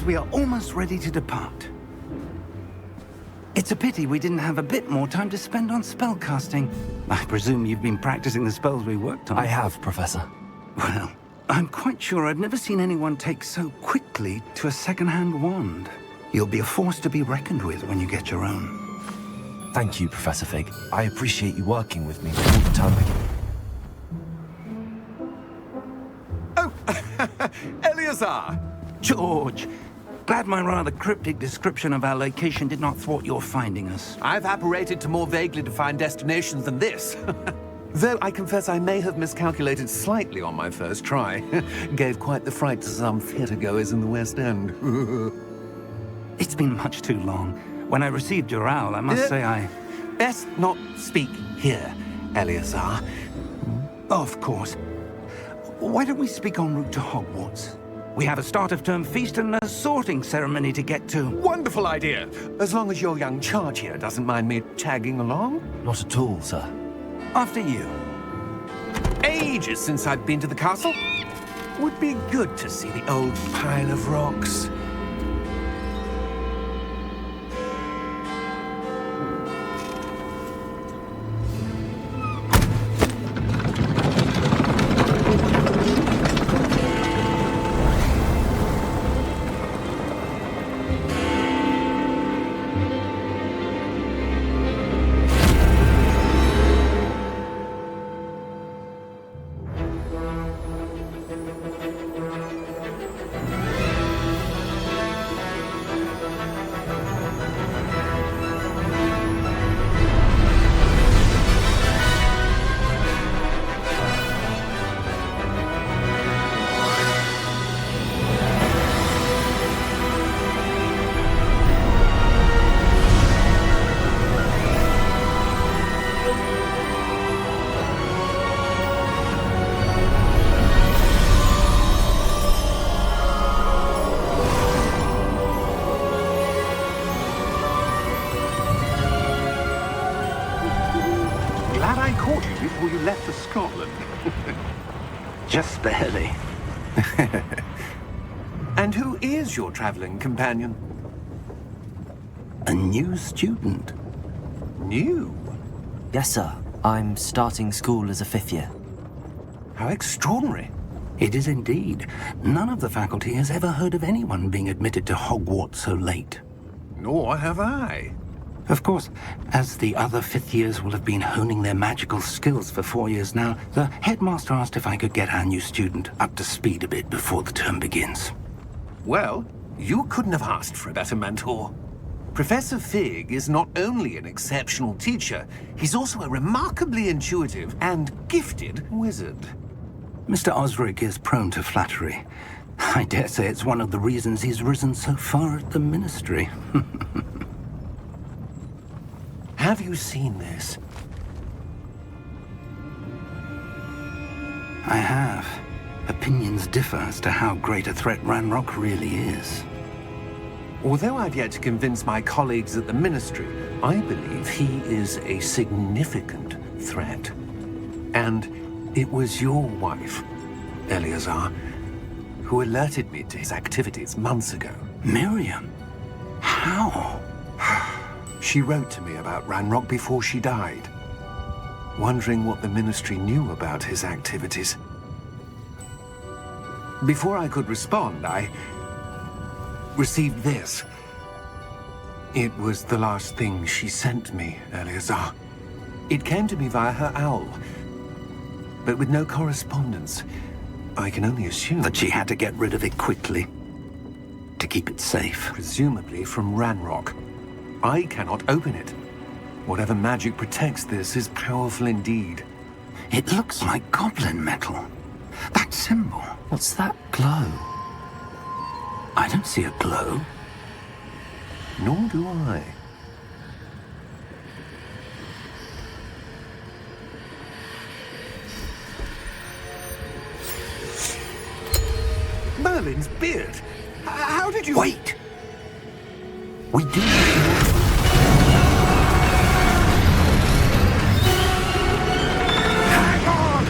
seems we are almost ready to depart. It's a pity we didn't have a bit more time to spend on spellcasting. I presume you've been practicing the spells we worked on. I have, Professor. Well, I'm quite sure I've never seen anyone take so quickly to a second-hand wand. You'll be a force to be reckoned with when you get your own. Thank you, Professor Fig. I appreciate you working with me all the time. Oh, Eleazar! George, glad my rather cryptic description of our location did not thwart your finding us. I've apparated to more vaguely defined destinations than this. Though I confess I may have miscalculated slightly on my first try. Gave quite the fright to some theatre-goers in the West End. It's been much too long. When I received your owl, I must say I... Best not speak here, Eleazar. Of course. Why don't we speak en route to Hogwarts? We have a start-of-term feast and a sorting ceremony to get to. Wonderful idea! As long as your young charge here doesn't mind me tagging along. Not at all, sir. After you. Ages since I've been to the castle. Would be good to see the old pile of rocks. Before you left for Scotland. Just barely. And who is your traveling companion? A new student. New? Yes, sir. I'm starting school as a 5th year. How extraordinary. It is indeed. None of the faculty has ever heard of anyone being admitted to Hogwarts so late. Nor have I. Of course, as the other 5th years will have been honing their magical skills for 4 years now, the headmaster asked if I could get our new student up to speed a bit before the term begins. Well, you couldn't have asked for a better mentor. Professor Fig is not only an exceptional teacher, he's also a remarkably intuitive and gifted wizard. Mr. Osric is prone to flattery. I dare say it's one of the reasons he's risen so far at the ministry. Have you seen this? I have. Opinions differ as to how great a threat Ranrock really is. Although I've yet to convince my colleagues at the ministry, I believe he is a significant threat. And it was your wife, Eleazar, who alerted me to his activities months ago. Miriam? How? She wrote to me about Ranrock before she died, wondering what the ministry knew about his activities. Before I could respond, I received this. It was the last thing she sent me, Eleazar. It came to me via her owl, but with no correspondence. I can only assume That she had to get rid of it quickly, to keep it safe. presumably from Ranrock. I cannot open it. Whatever magic protects this is powerful indeed. It looks like goblin metal. That symbol. What's that glow? I don't see a glow. Nor do I. Merlin's beard! How did you... Wait! We do... Hang on!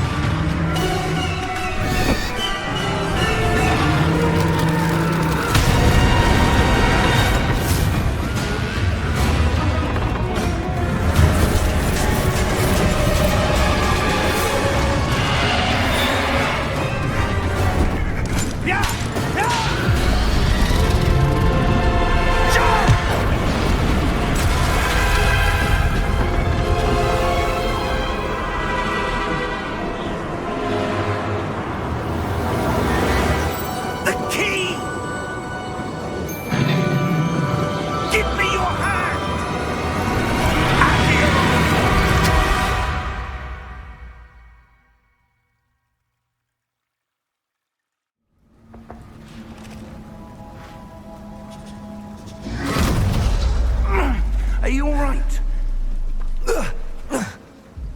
right.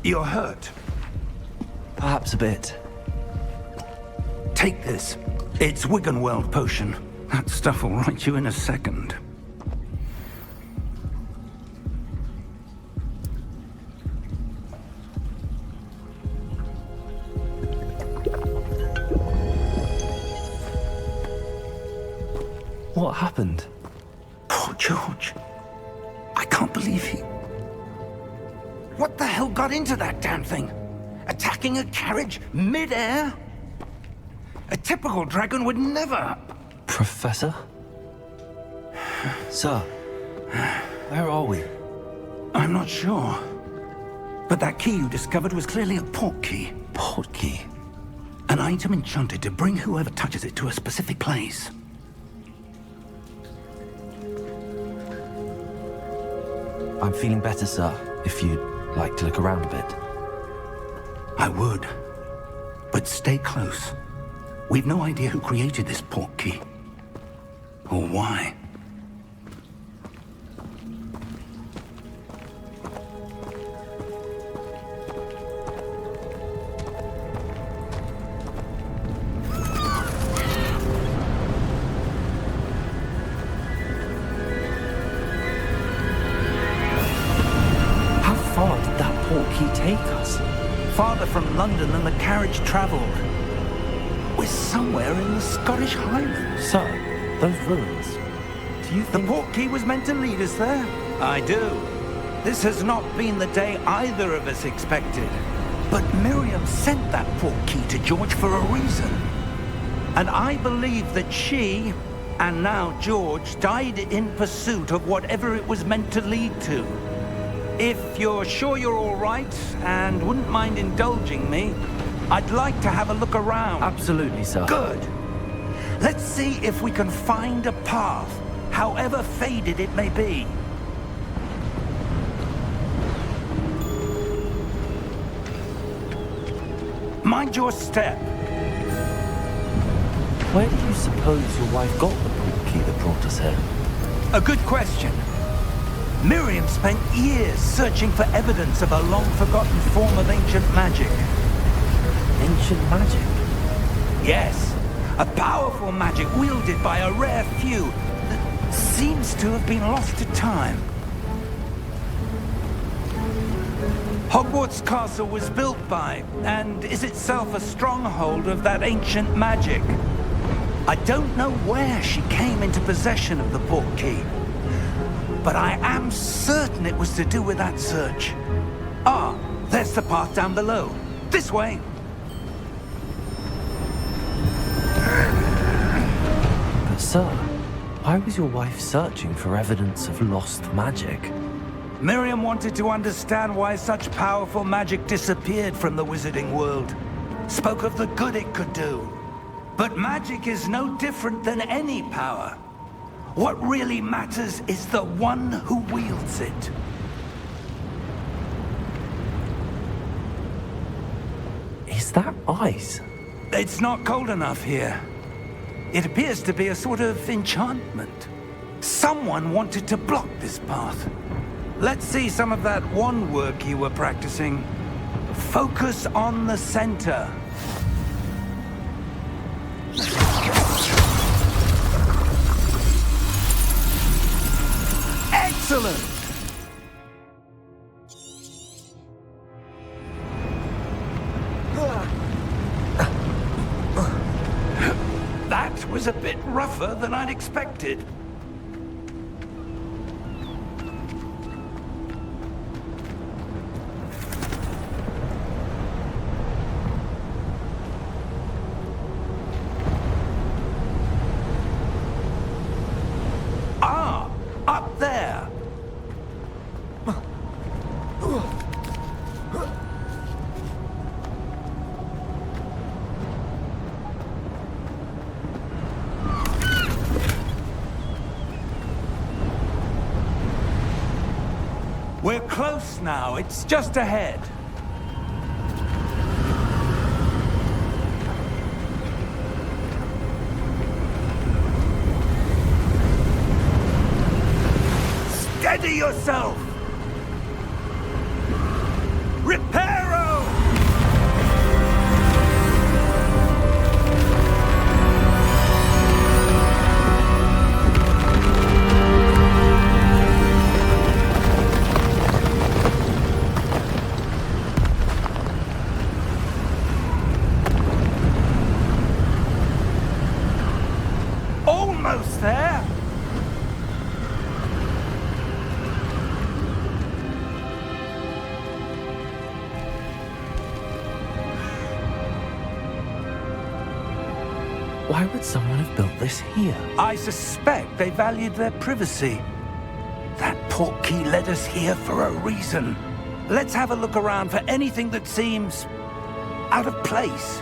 You're hurt. Perhaps a bit. Take this. It's Wiggenweld potion. That stuff will right you in a second. What happened? Poor George. I can't believe he... What the hell got into that damn thing? Attacking a carriage mid-air? A typical dragon would never... Professor? Sir, where are we? I'm not sure. But that key you discovered was clearly a port key. Port key? An item enchanted to bring whoever touches it to a specific place. I'm feeling better, sir, if you'd like to look around a bit. I would. But stay close. We've no idea who created this port key. Or why. How far did that port key take us? Farther from London than the carriage traveled. We're somewhere in the Scottish Highlands. Sir, those ruins. Do you The think... port key was meant to lead us there? I do. This has not been the day either of us expected. But Miriam sent that port key to George for a reason. And I believe that she, and now George, died in pursuit of whatever it was meant to lead to. If you're sure you're all right, and wouldn't mind indulging me, I'd like to have a look around. Absolutely, sir. Good. Let's see if we can find a path, however faded it may be. Mind your step. Where do you suppose your wife got the port key that brought us here? A good question. Miriam spent years searching for evidence of a long-forgotten form of ancient magic. Ancient magic? Yes, a powerful magic wielded by a rare few that seems to have been lost to time. Hogwarts Castle was built by, and is itself a stronghold of that ancient magic. I don't know where she came into possession of the port key, but I am certain it was to do with that search. Ah, there's the path down below. This way. But sir, why was your wife searching for evidence of lost magic? Miriam wanted to understand why such powerful magic disappeared from the wizarding world. Spoke of the good it could do. But magic is no different than any power. What really matters is the one who wields it. Is that ice? It's not cold enough here. It appears to be a sort of enchantment. Someone wanted to block this path. Let's see some of that wand work you were practicing. Focus on the center. Excellent! That was a bit rougher than I'd expected. Ah, up there. We're close now. It's just ahead. Steady yourself! Why would someone have built this here? I suspect they valued their privacy. That portkey led us here for a reason. Let's have a look around for anything that seems out of place.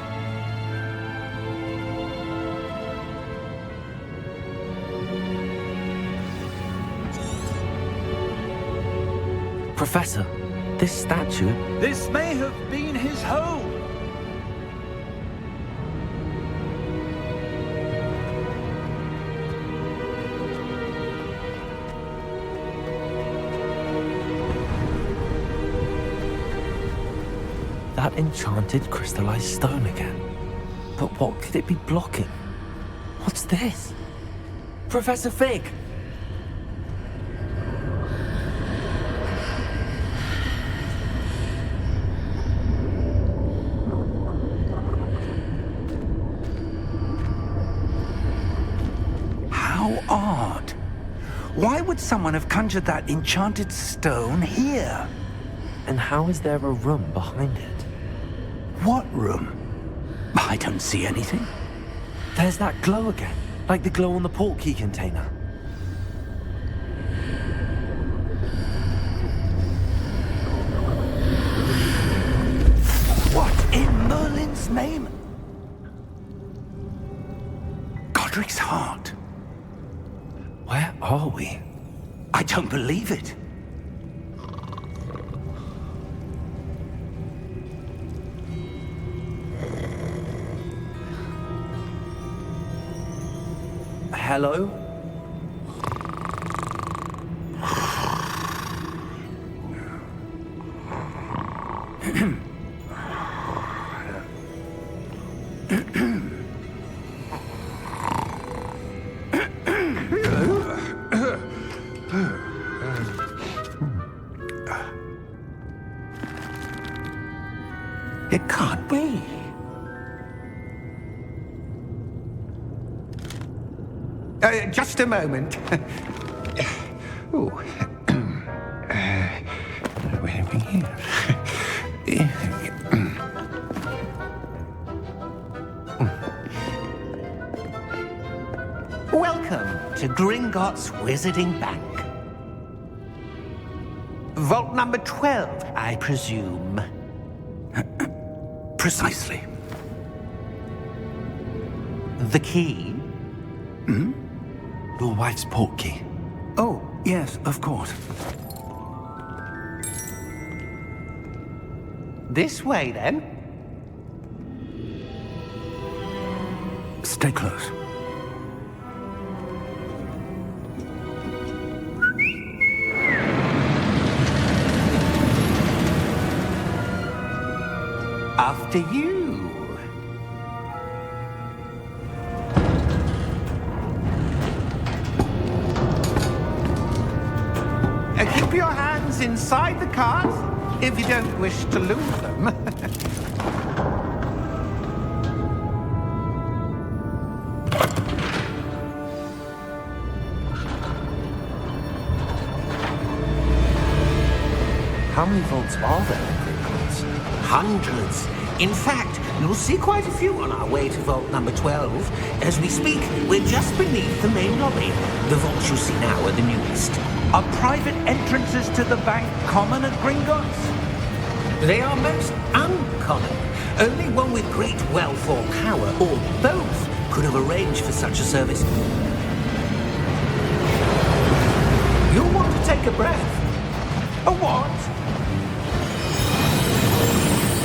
Professor, this statue... This may have been his home. That enchanted crystallized stone again. But what could it be blocking? What's this? Professor Fig! How odd. Why would someone have conjured that enchanted stone here? And how is there a room behind it? What room? I don't see anything. There's that glow again, like the glow on the portkey container. What in Merlin's name? Godric's heart. Where are we? I don't believe it. Hello? It can't be. Just a moment. Ooh. Where are we here? Welcome to Gringotts Wizarding Bank. Vault number 12, I presume. Precisely. The key? Your wife's portkey. Oh, yes, of course. This way, then. Stay close. After you. Keep your hands inside the cards if you don't wish to lose them. How many vaults are there in Gringotts? Hundreds. In fact, you'll see quite a few on our way to vault number 12. As we speak, we're just beneath the main lobby. The vaults you see now are the newest. Are private entrances to the bank common at Gringotts? They are most uncommon. Only one with great wealth or power, or both, could have arranged for such a service. You'll want to take a breath. A what?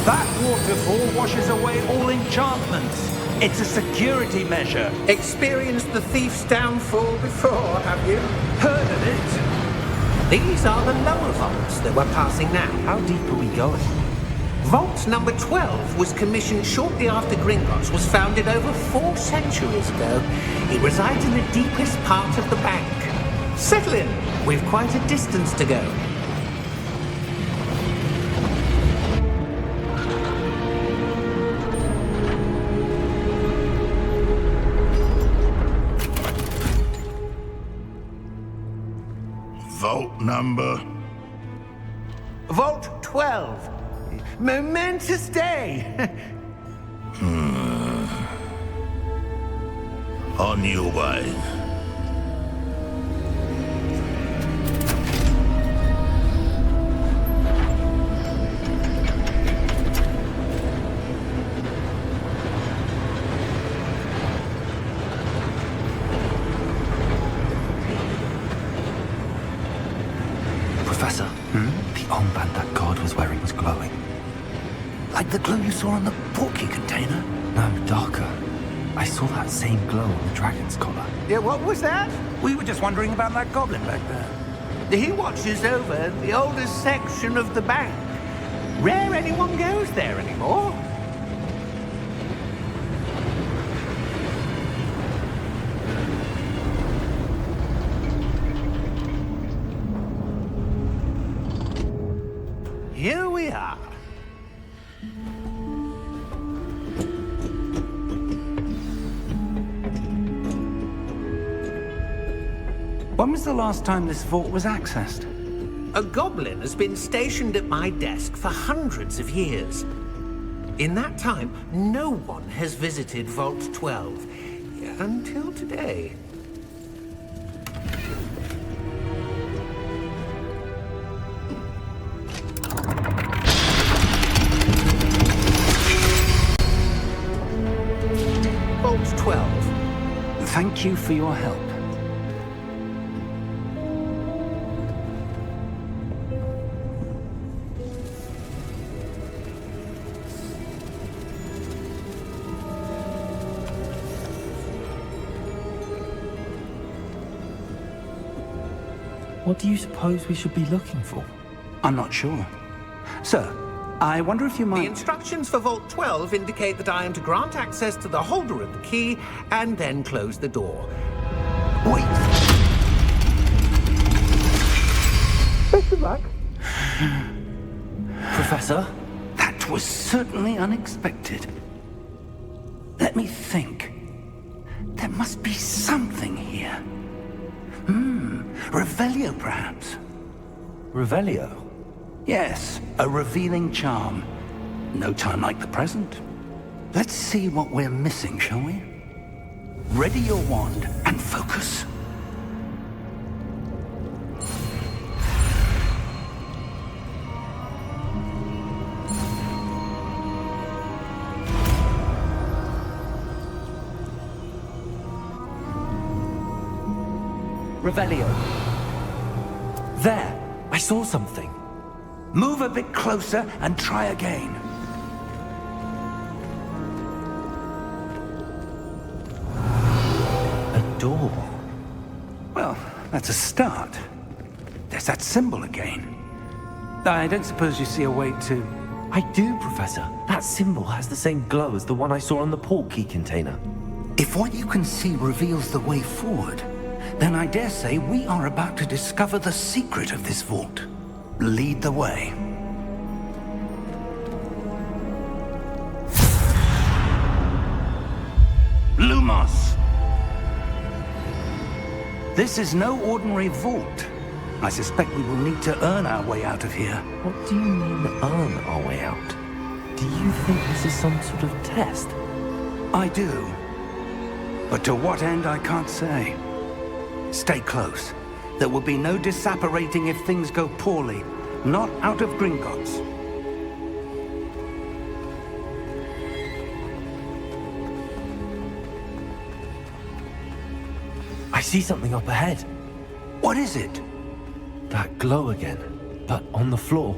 That waterfall washes away all enchantments. It's a security measure. Experienced the thief's downfall before, have you? Heard of it? These are the lower vaults that we're passing now. How deep are we going? Vault number 12 was commissioned shortly after Gringotts was founded over 4 centuries ago. It resides in the deepest part of the bank. Settle in. We've quite a distance to go. Vault number? Vault 12. Momentous day. On your way. Professor, the armband that guard was wearing was glowing. Like the glow you saw on the portkey container? No, darker. I saw that same glow on the dragon's collar. Yeah, what was that? We were just wondering about that goblin back there. He watches over the oldest section of the bank. Rare anyone goes there anymore. Here we are. When was the last time this vault was accessed? A goblin has been stationed at my desk for hundreds of years. In that time, no one has visited Vault 12. Until today. Vault 12. Thank you for your help. What do you suppose we should be looking for? I'm not sure. Sir, I wonder if you The might... instructions for Vault 12 indicate that I am to grant access to the holder of the key and then close the door. Wait! Best of luck. Professor? That was certainly unexpected. Let me think. There must be something here. Revelio, perhaps? Revelio? Yes, a revealing charm. No time like the present. Let's see what we're missing, shall we? Ready your wand and focus. Revelio. There! I saw something. Move a bit closer and try again. A door. Well, that's a start. There's that symbol again. I don't suppose you see a way to... I do, Professor. That symbol has the same glow as the one I saw on the portkey container. If what you can see reveals the way forward, then I dare say we are about to discover the secret of this vault. Lead the way. Lumos! This is no ordinary vault. I suspect we will need to earn our way out of here. What do you mean, earn our way out? Do you think this is some sort of test? I do. But to what end, I can't say. Stay close. There will be no disapparating if things go poorly. Not out of Gringotts. I see something up ahead. What is it? That glow again, but on the floor.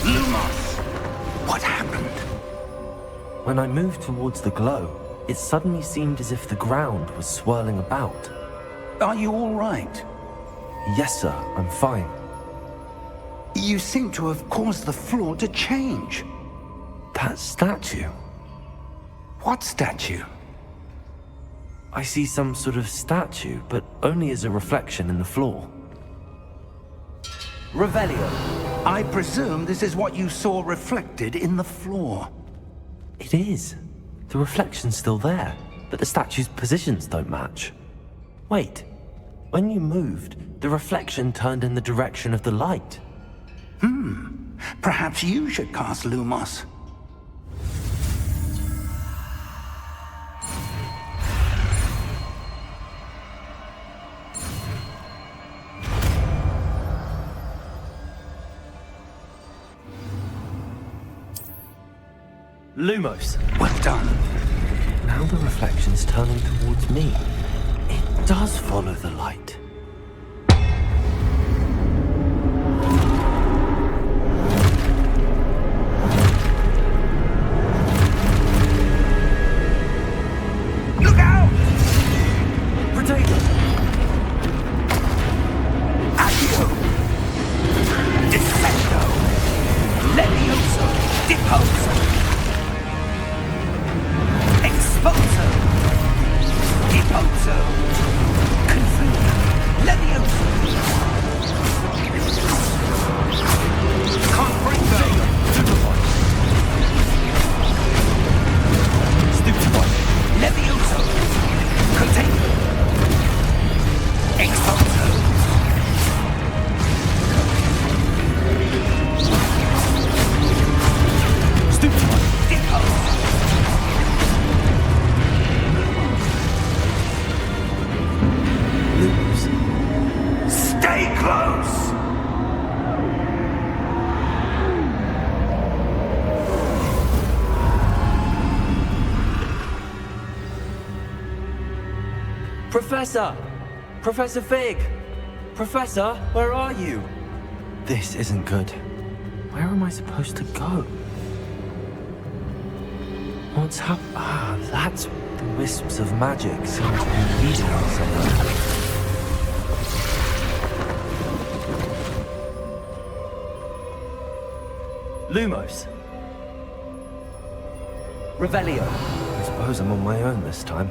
Lumos! What happened? When I moved towards the glow, it suddenly seemed as if the ground was swirling about. Are you all right? Yes, sir, I'm fine. You seem to have caused the floor to change. That statue. What statue? I see some sort of statue, but only as a reflection in the floor. Revelio, I presume this is what you saw reflected in the floor. It is. The reflection's still there, but the statue's positions don't match. Wait, When you moved, the reflection turned in the direction of the light. Perhaps you should cast Lumos. Lumos. Well done. Now the reflection's turning towards me. It does follow the light. Look out! Potato! Accio! Defendo! Levioso! Deposo! Exposo! Deposo! Confuso! Levioso! Confringo! Stupefy! Stupefy! Levioso! Container! Exposo! Stupefy! Deposo! Lumos. Stay close! Professor! Professor Fig! Professor, where are you? This isn't good. Where am I supposed to go? What's happened? Ah, that's the wisps of magic seem to be leading me somewhere. Lumos. Revelio. I suppose I'm on my own this time.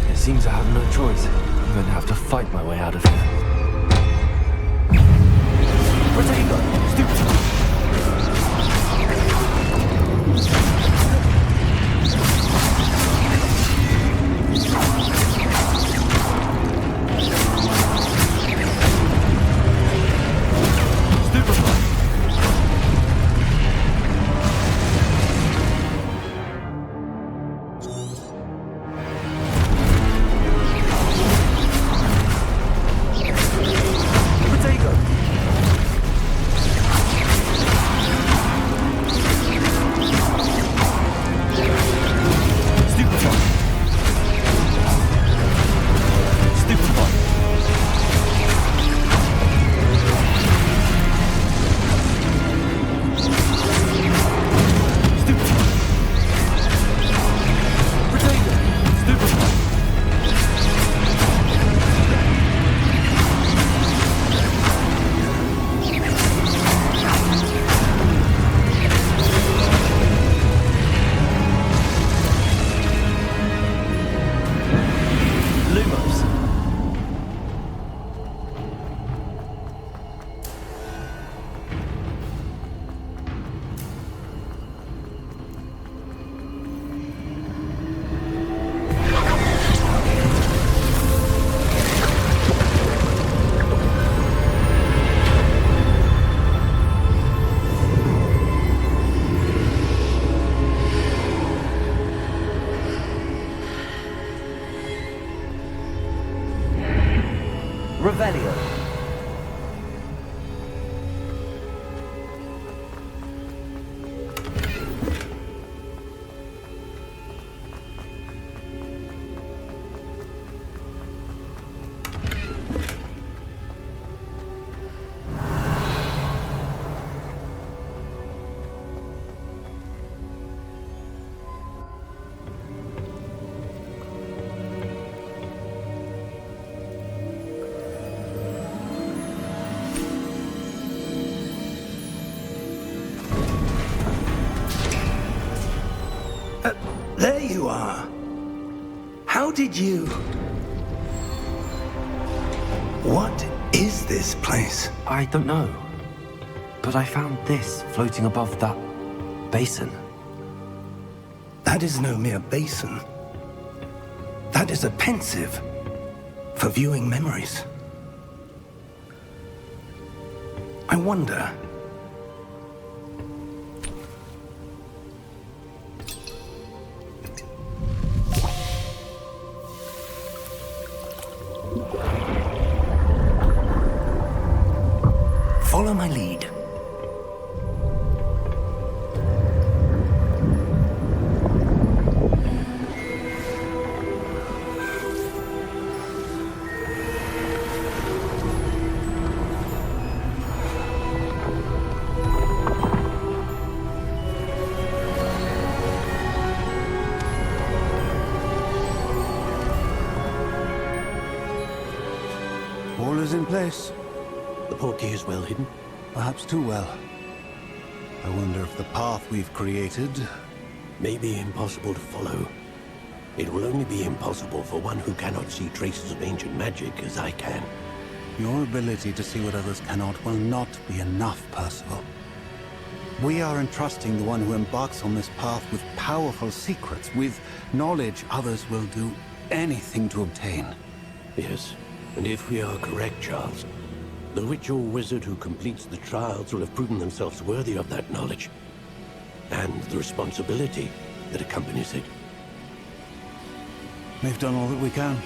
It seems I have no choice. I'm going to have to fight my way out of here. Protego! Stupid! Revelio. There you are. How did you... What is this place? I don't know. But I found this floating above that basin. That is no mere basin. That is a pensive for viewing memories. I wonder... Follow my lead. All is in place. The portkey is well hidden. Perhaps too well. I wonder if the path we've created... May be impossible to follow. It will only be impossible for one who cannot see traces of ancient magic as I can. Your ability to see what others cannot will not be enough, Percival. We are entrusting the one who embarks on this path with powerful secrets, with knowledge others will do anything to obtain. Yes, and if we are correct, Charles, the witch or wizard who completes the trials will have proven themselves worthy of that knowledge, and the responsibility that accompanies it. We've done all that we can.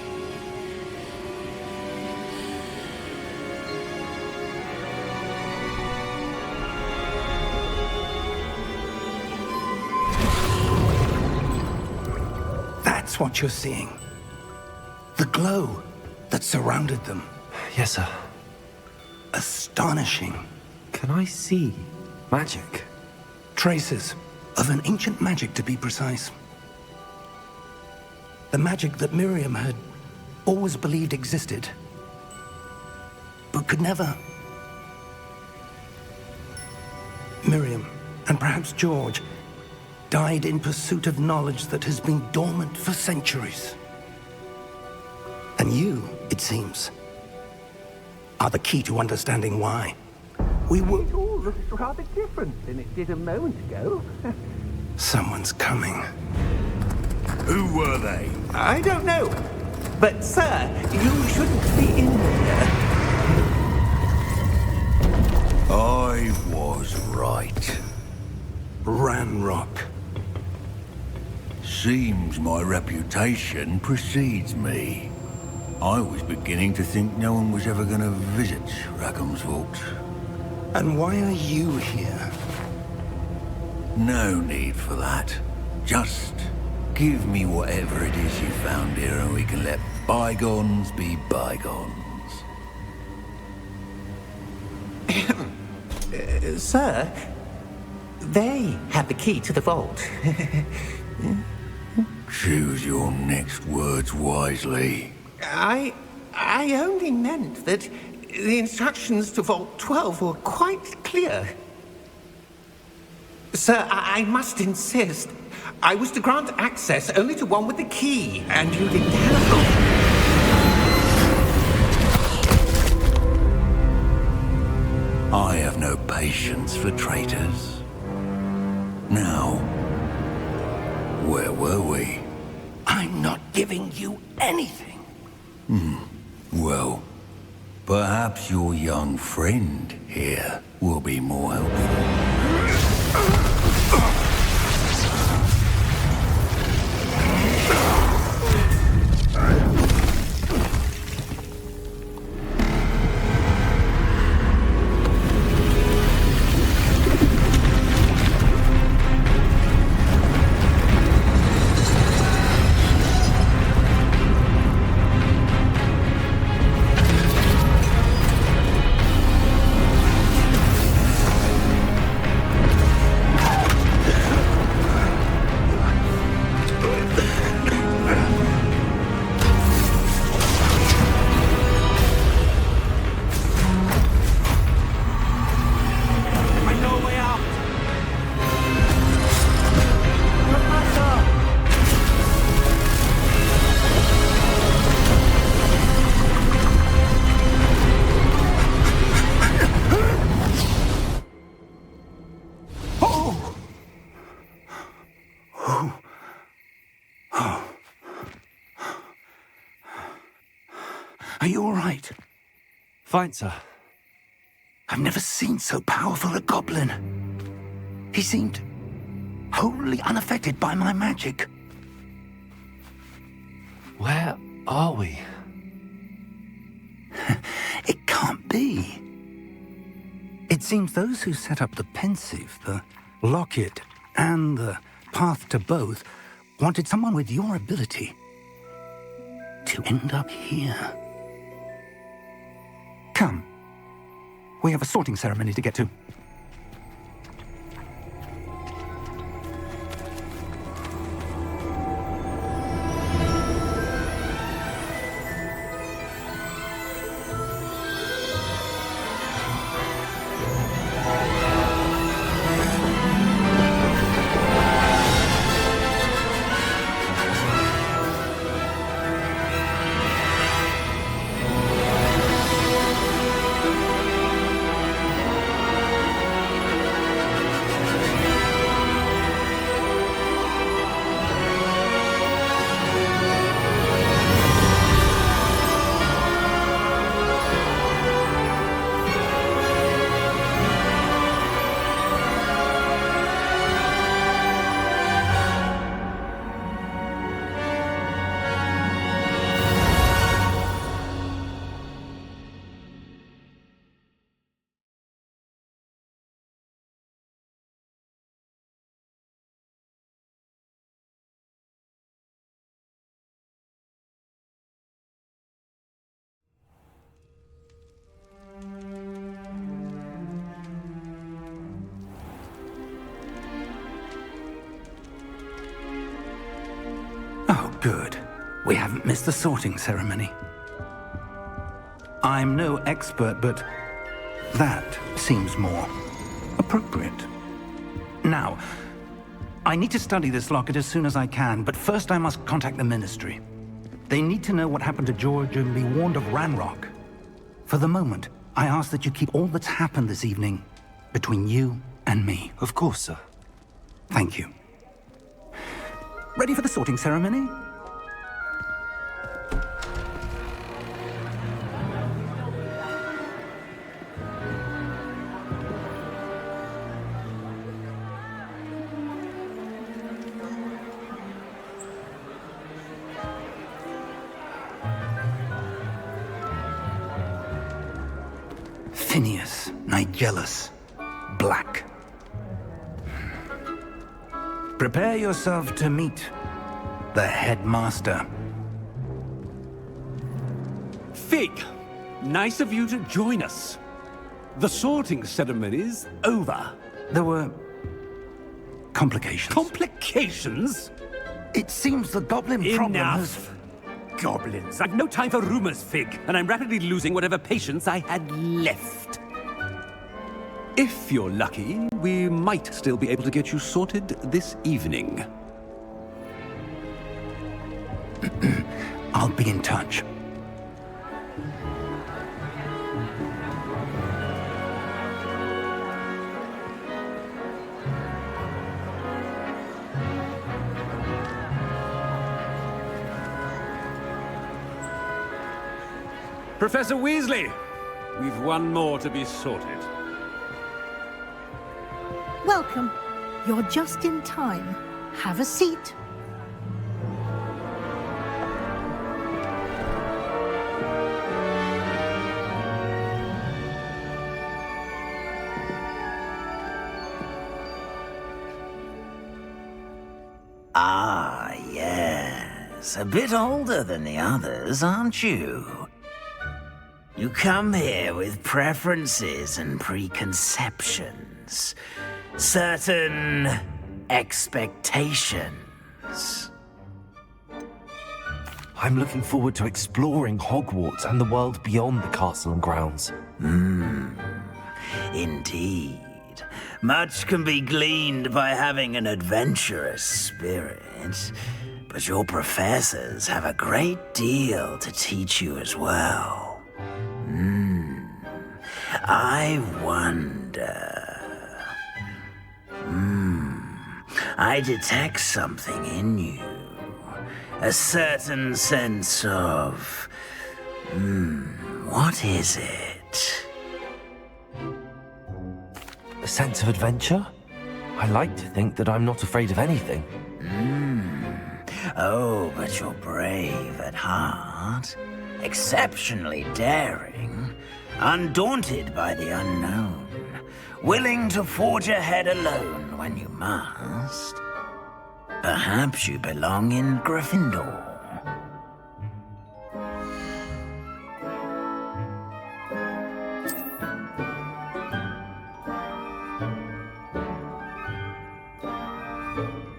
That's what you're seeing. The glow that surrounded them. Yes, sir. Astonishing. Can I see magic? Traces of an ancient magic, to be precise. The magic that Miriam had always believed existed, but could never. Miriam, and perhaps George, died in pursuit of knowledge that has been dormant for centuries. And you, it seems, are the key to understanding why. We will... It all looks rather different than it did a moment ago. Someone's coming. Who were they? I don't know. But, sir, you shouldn't be in here. I was right. Ranrock. Seems my reputation precedes me. I was beginning to think no one was ever going to visit Rackham's Vault. And why are you here? No need for that. Just give me whatever it is you found here and we can let bygones be bygones. Sir, they have the key to the vault. Choose your next words wisely. I only meant that the instructions to Vault 12 were quite clear. Sir, I must insist. I was to grant access only to one with the key, and you didn't have I have no patience for traitors. Now, where were we? I'm not giving you anything. Well, perhaps your young friend here will be more helpful. Are you all right? Fine, sir. I've never seen so powerful a goblin. He seemed wholly unaffected by my magic. Where are we? It can't be. It seems those who set up the pensive, the locket, and the path to both wanted someone with your ability to end up here. Come. We have a sorting ceremony to get to. Oh, good. We haven't missed the sorting ceremony. I'm no expert, but that seems more appropriate. Now, I need to study this locket as soon as I can, but first I must contact the Ministry. They need to know what happened to George and be warned of Ranrock. For the moment, I ask that you keep all that's happened this evening between you and me. Of course, sir. Thank you. Ready for the sorting ceremony? Phineas, Nigellus, Black. Prepare yourself to meet the headmaster. Fig, nice of you to join us. The sorting ceremony's over. There were complications. Complications? It seems the goblin problem has... Enough. Goblins. I've no time for rumors, Fig, and I'm rapidly losing whatever patience I had left. If you're lucky, we might still be able to get you sorted this evening. I'll be in touch. Professor Weasley, we've one more to be sorted. Welcome. You're just in time. Have a seat. Ah, yes. A bit older than the others, aren't you? You come here with preferences and preconceptions. Certain expectations. I'm looking forward to exploring Hogwarts and the world beyond the castle and grounds. Indeed. Much can be gleaned by having an adventurous spirit, but your professors have a great deal to teach you as well. I wonder... I detect something in you. A certain sense of... What is it? A sense of adventure? I like to think that I'm not afraid of anything. Oh, but you're brave at heart. Exceptionally daring. Undaunted by the unknown. Willing to forge ahead alone when you must. Perhaps you belong in Gryffindor.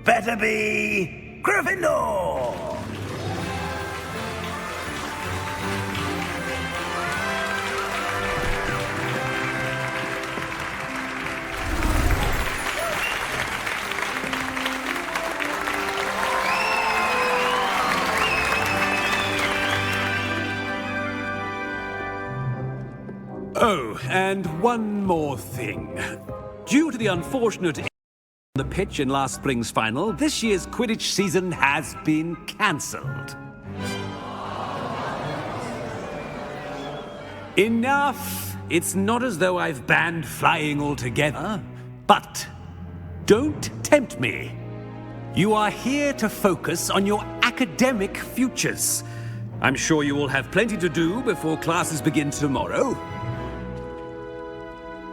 Better be Gryffindor! Oh, and one more thing. Due to the unfortunate on the pitch in last spring's final, this year's Quidditch season has been cancelled. Enough! It's not as though I've banned flying altogether. But don't tempt me. You are here to focus on your academic futures. I'm sure you will have plenty to do before classes begin tomorrow.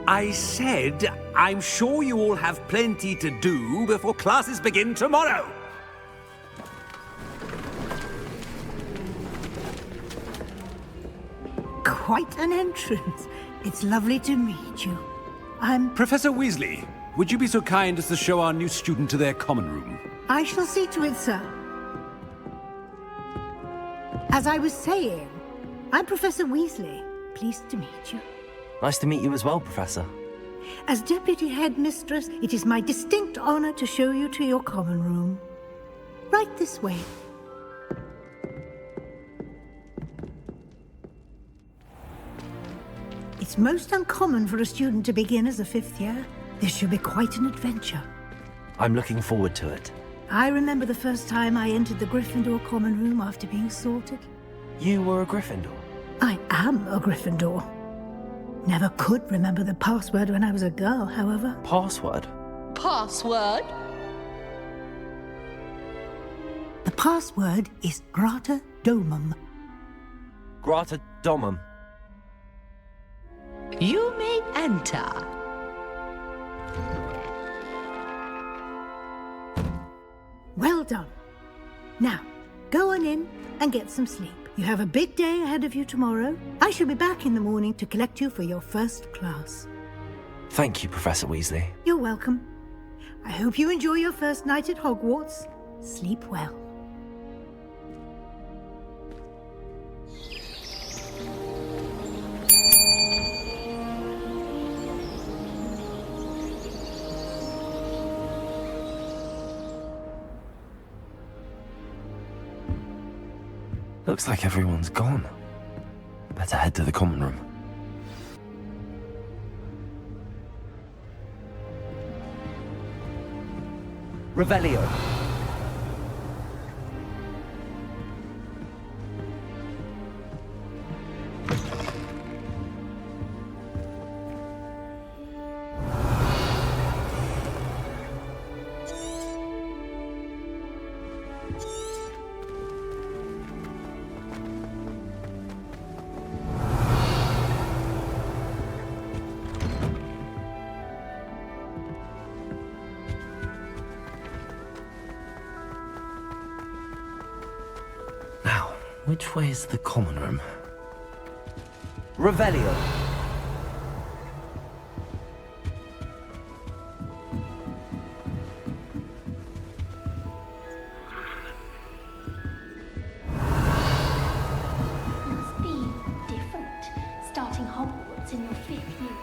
I said, I'm sure you all have plenty to do before classes begin tomorrow. Quite an entrance. It's lovely to meet you. I'm... Professor Weasley, would you be so kind as to show our new student to their common room? I shall see to it, sir. As I was saying, I'm Professor Weasley. Pleased to meet you. Nice to meet you as well, Professor. As Deputy Headmistress, it is my distinct honor to show you to your common room. Right this way. It's most uncommon for a student to begin as a fifth year. This should be quite an adventure. I'm looking forward to it. I remember the first time I entered the Gryffindor common room after being sorted. You were a Gryffindor? I am a Gryffindor. Never could remember the password when I was a girl, however. Password? Password? The password is Grata Domum. Grata Domum. You may enter. Well done. Now, go on in and get some sleep. You have a big day ahead of you tomorrow. I shall be back in the morning to collect you for your first class. Thank you, Professor Weasley. You're welcome. I hope you enjoy your first night at Hogwarts. Sleep well. Looks like everyone's gone. Better head to the common room. Revelio. Which way is the common room? Revelio. Must be different, starting Hogwarts in your 5th year.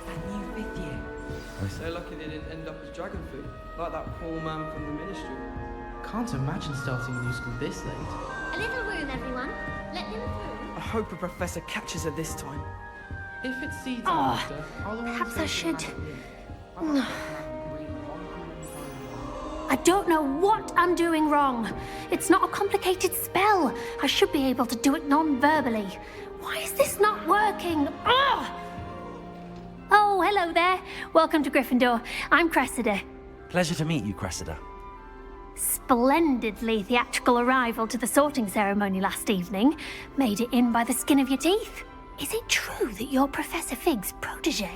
That new 5th year. So lucky they didn't end up as dragon food, like that poor man from the ministry. Can't imagine starting a new school this late. A little room, everyone. Let them through. I hope a professor catches her this time. If it seeds Oh, after, I'll always perhaps I take should. it back in. I don't know what I'm doing wrong. It's not a complicated spell. hell! I should be able to do it non-verbally. Why is this not working? Ugh! Oh, hello there. Welcome to Gryffindor. I'm Cressida. Pleasure to meet you, Cressida. Splendidly theatrical arrival to the sorting ceremony last evening. Made it in by the skin of your teeth. Is it true that you're Professor Fig's protege?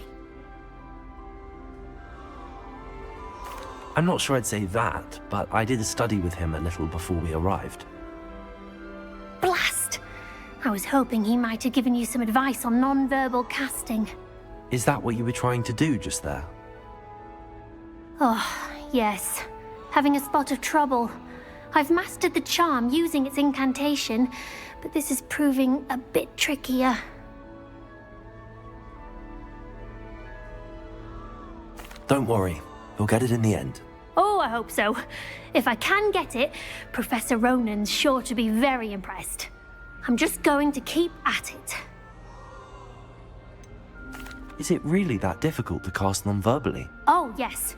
I'm not sure I'd say that, but I did study with him a little before we arrived. Blast! I was hoping he might have given you some advice on non-verbal casting. Is that what you were trying to do just there? Oh, yes. Having a spot of trouble. I've mastered the charm using its incantation, but this is proving a bit trickier. Don't worry, you'll get it in the end. Oh, I hope so. If I can get it, Professor Ronan's sure to be very impressed. I'm just going to keep at it. Is it really that difficult to cast non-verbally? Oh, yes.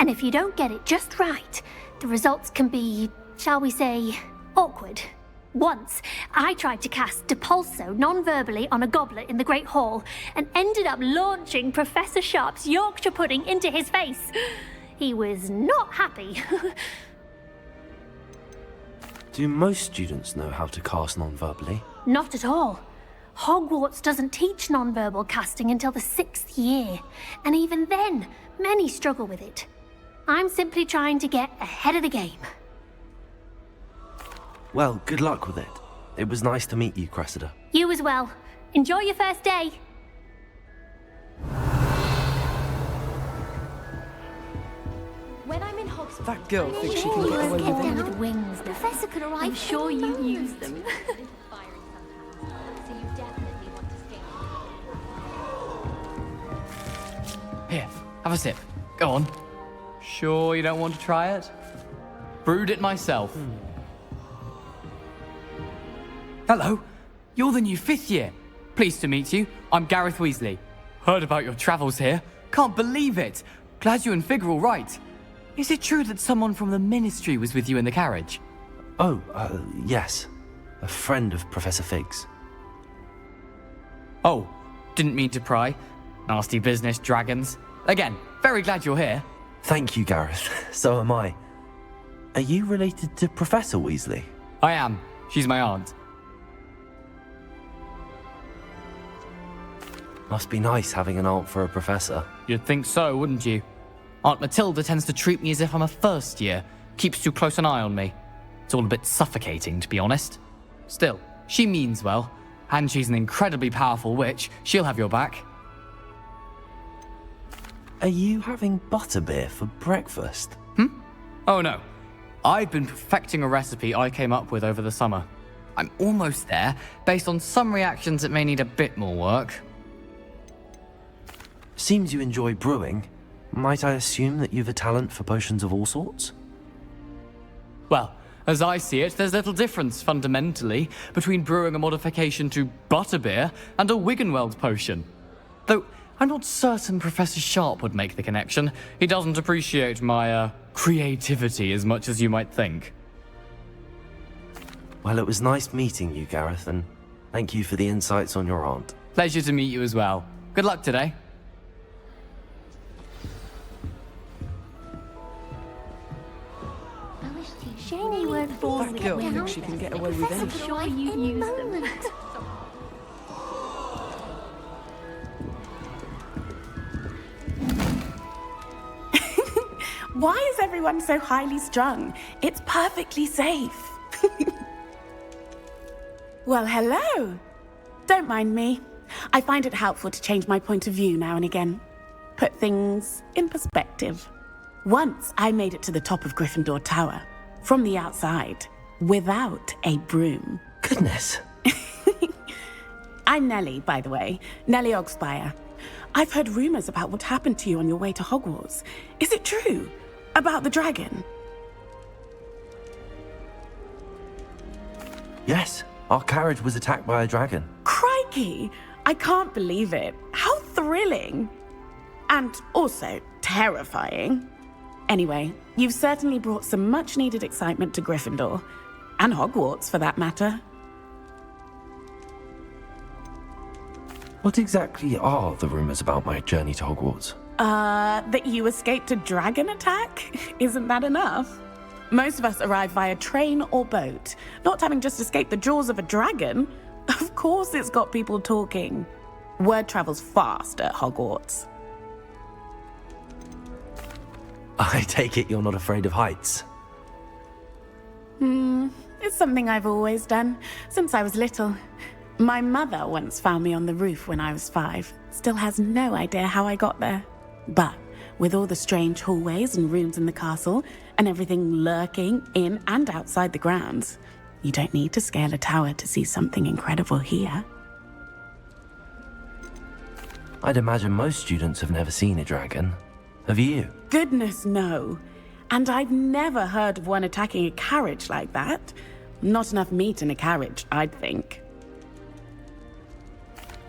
And if you don't get it just right, the results can be, shall we say, awkward. Once, I tried to cast Depulso non-verbally on a goblet in the Great Hall and ended up launching Professor Sharp's Yorkshire pudding into his face. He was not happy. Do most students know how to cast non-verbally? Not at all. Hogwarts doesn't teach non-verbal casting until the 6th year, and even then, many struggle with it. I'm simply trying to get ahead of the game. Well, good luck with it. It was nice to meet you, Cressida. You as well. Enjoy your first day. When I'm in Hogsmeade, That girl thinks she can get away with Down anything. with wings. Professor could arrive. I'm sure you use them. so you definitely want to scale. Here, have a sip. Go on. Sure you don't want to try it? Brewed it myself. Hello, you're the new 5th year. Pleased to meet you. I'm Gareth Weasley. Heard about your travels here. Can't believe it. Glad you and Fig are all right. Is it true that someone from the Ministry was with you in the carriage? Oh, yes. A friend of Professor Fig's. Oh, didn't mean to pry. Nasty business, dragons. Again, very glad you're here. Thank you, Gareth. So am I. Are you related to Professor Weasley? I am. She's my aunt. Must be nice having an aunt for a professor. You'd think so, wouldn't you? Aunt Matilda tends to treat me as if I'm a first year. Keeps too close an eye on me. It's all a bit suffocating, to be honest. Still, she means well. And she's an incredibly powerful witch. She'll have your back. Are you having butterbeer for breakfast? Oh no. I've been perfecting a recipe I came up with over the summer. I'm almost there. Based on some reactions, it may need a bit more work. Seems you enjoy brewing. Might I assume that you've a talent for potions of all sorts? Well, as I see it, there's little difference, fundamentally, between brewing a modification to butterbeer and a Wiggenweld potion. Though, I'm not certain Professor Sharp would make the connection. He doesn't appreciate my, creativity as much as you might think. Well, it was nice meeting you, Gareth, and thank you for the insights on your aunt. Pleasure to meet you as well. Good luck today. Shiny word balls That girl thinks she can get away with I'm anything. sure you use them. Why is everyone so highly strung? It's perfectly safe. Well, hello. Don't mind me. I find it helpful to change my point of view now and again. Put things in perspective. Once I made it to the top of Gryffindor Tower, from the outside, without a broom. Goodness. I'm Nellie, by the way. Nellie Ogspire. I've heard rumors about what happened to you on your way to Hogwarts. Is it true? About the dragon? Yes, our carriage was attacked by a dragon. Crikey! I can't believe it. How thrilling! And also terrifying. Anyway, you've certainly brought some much-needed excitement to Gryffindor. And Hogwarts, for that matter. What exactly are the rumors about my journey to Hogwarts? That you escaped a dragon attack? Isn't that enough? Most of us arrive via train or boat, not having just escaped the jaws of a dragon. Of course it's got people talking. Word travels fast at Hogwarts. I take it you're not afraid of heights. It's something I've always done, since I was little. My mother once found me on the roof when I was 5. Still has no idea how I got there. But with all the strange hallways and rooms in the castle, and everything lurking in and outside the grounds, you don't need to scale a tower to see something incredible here. I'd imagine most students have never seen a dragon. Have you? Goodness, no. And I've never heard of one attacking a carriage like that. Not enough meat in a carriage, I'd think.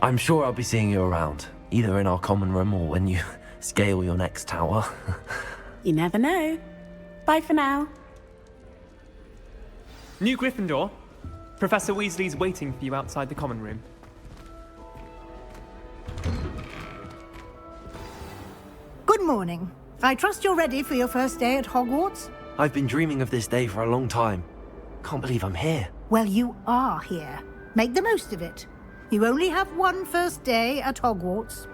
I'm sure I'll be seeing you around, either in our common room or when you scale your next tower. You never know. Bye for now. New Gryffindor. Professor Weasley's waiting for you outside the common room. Good morning. I trust you're ready for your first day at Hogwarts? I've been dreaming of this day for a long time. Can't believe I'm here. Well, you are here. Make the most of it. You only have one first day at Hogwarts.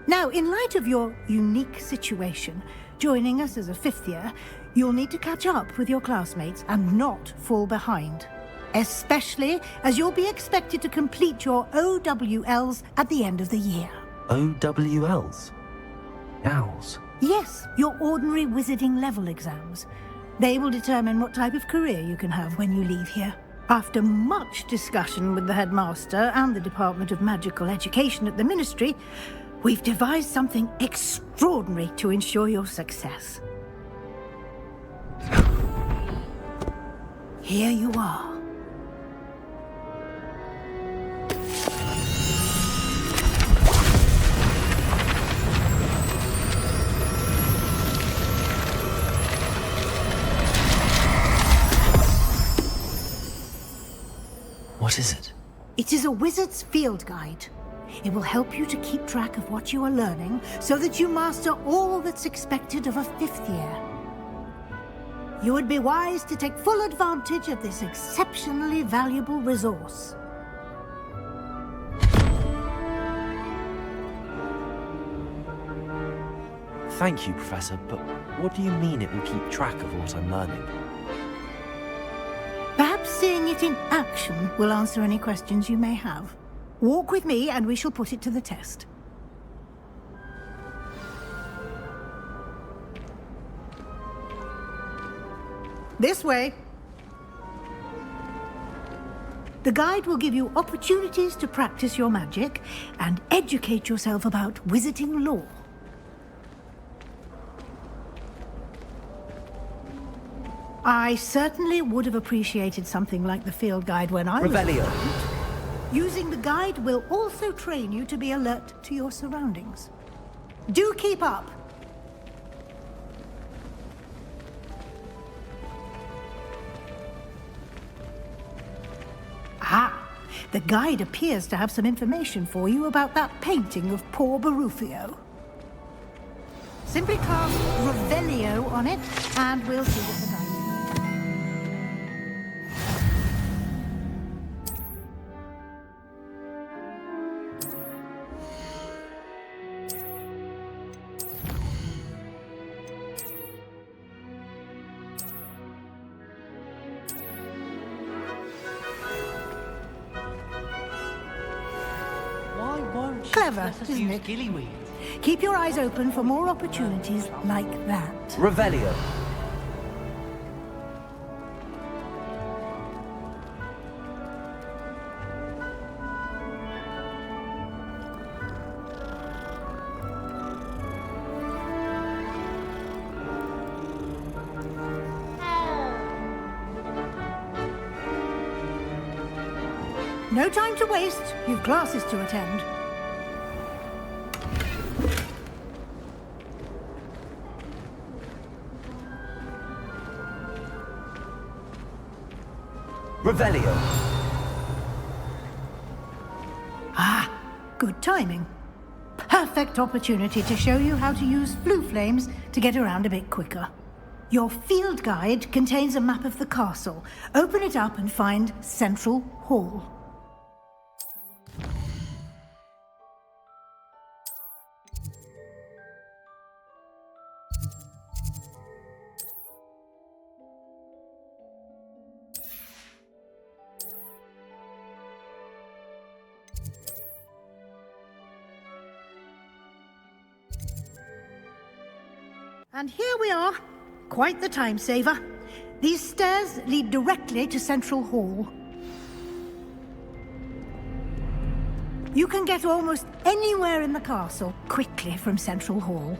Now, in light of your unique situation, joining us as a 5th year, you'll need to catch up with your classmates and not fall behind. Especially as you'll be expected to complete your OWLs at the end of the year. OWLs? Owls? Yes, your ordinary wizarding level exams. They will determine what type of career you can have when you leave here. After much discussion with the headmaster and the Department of Magical Education at the Ministry, we've devised something extraordinary to ensure your success. Here you are. What is it? It is a wizard's field guide. It will help you to keep track of what you are learning so that you master all that's expected of a 5th year. You would be wise to take full advantage of this exceptionally valuable resource. Thank you, Professor, but what do you mean it will keep track of what I'm learning? Perhaps seeing it in action will answer any questions you may have. Walk with me and we shall put it to the test. This way. The guide will give you opportunities to practice your magic and educate yourself about wizarding lore. I certainly would have appreciated something like the field guide when I was... Revelio. Using the guide will also train you to be alert to your surroundings. Do keep up. Ah, the guide appears to have some information for you about that painting of poor Barufio. Simply cast Revelio on it, and we'll see what the guide is. Clever, isn't it? Gillyweed? Keep your eyes open for more opportunities like that. Revelio. No time to waste. You've classes to attend. Revelio. Ah, good timing. Perfect opportunity to show you how to use flue flames to get around a bit quicker. Your field guide contains a map of the castle. Open it up and find Central Hall. And here we are. Quite the time saver. These stairs lead directly to Central Hall. You can get almost anywhere in the castle quickly from Central Hall.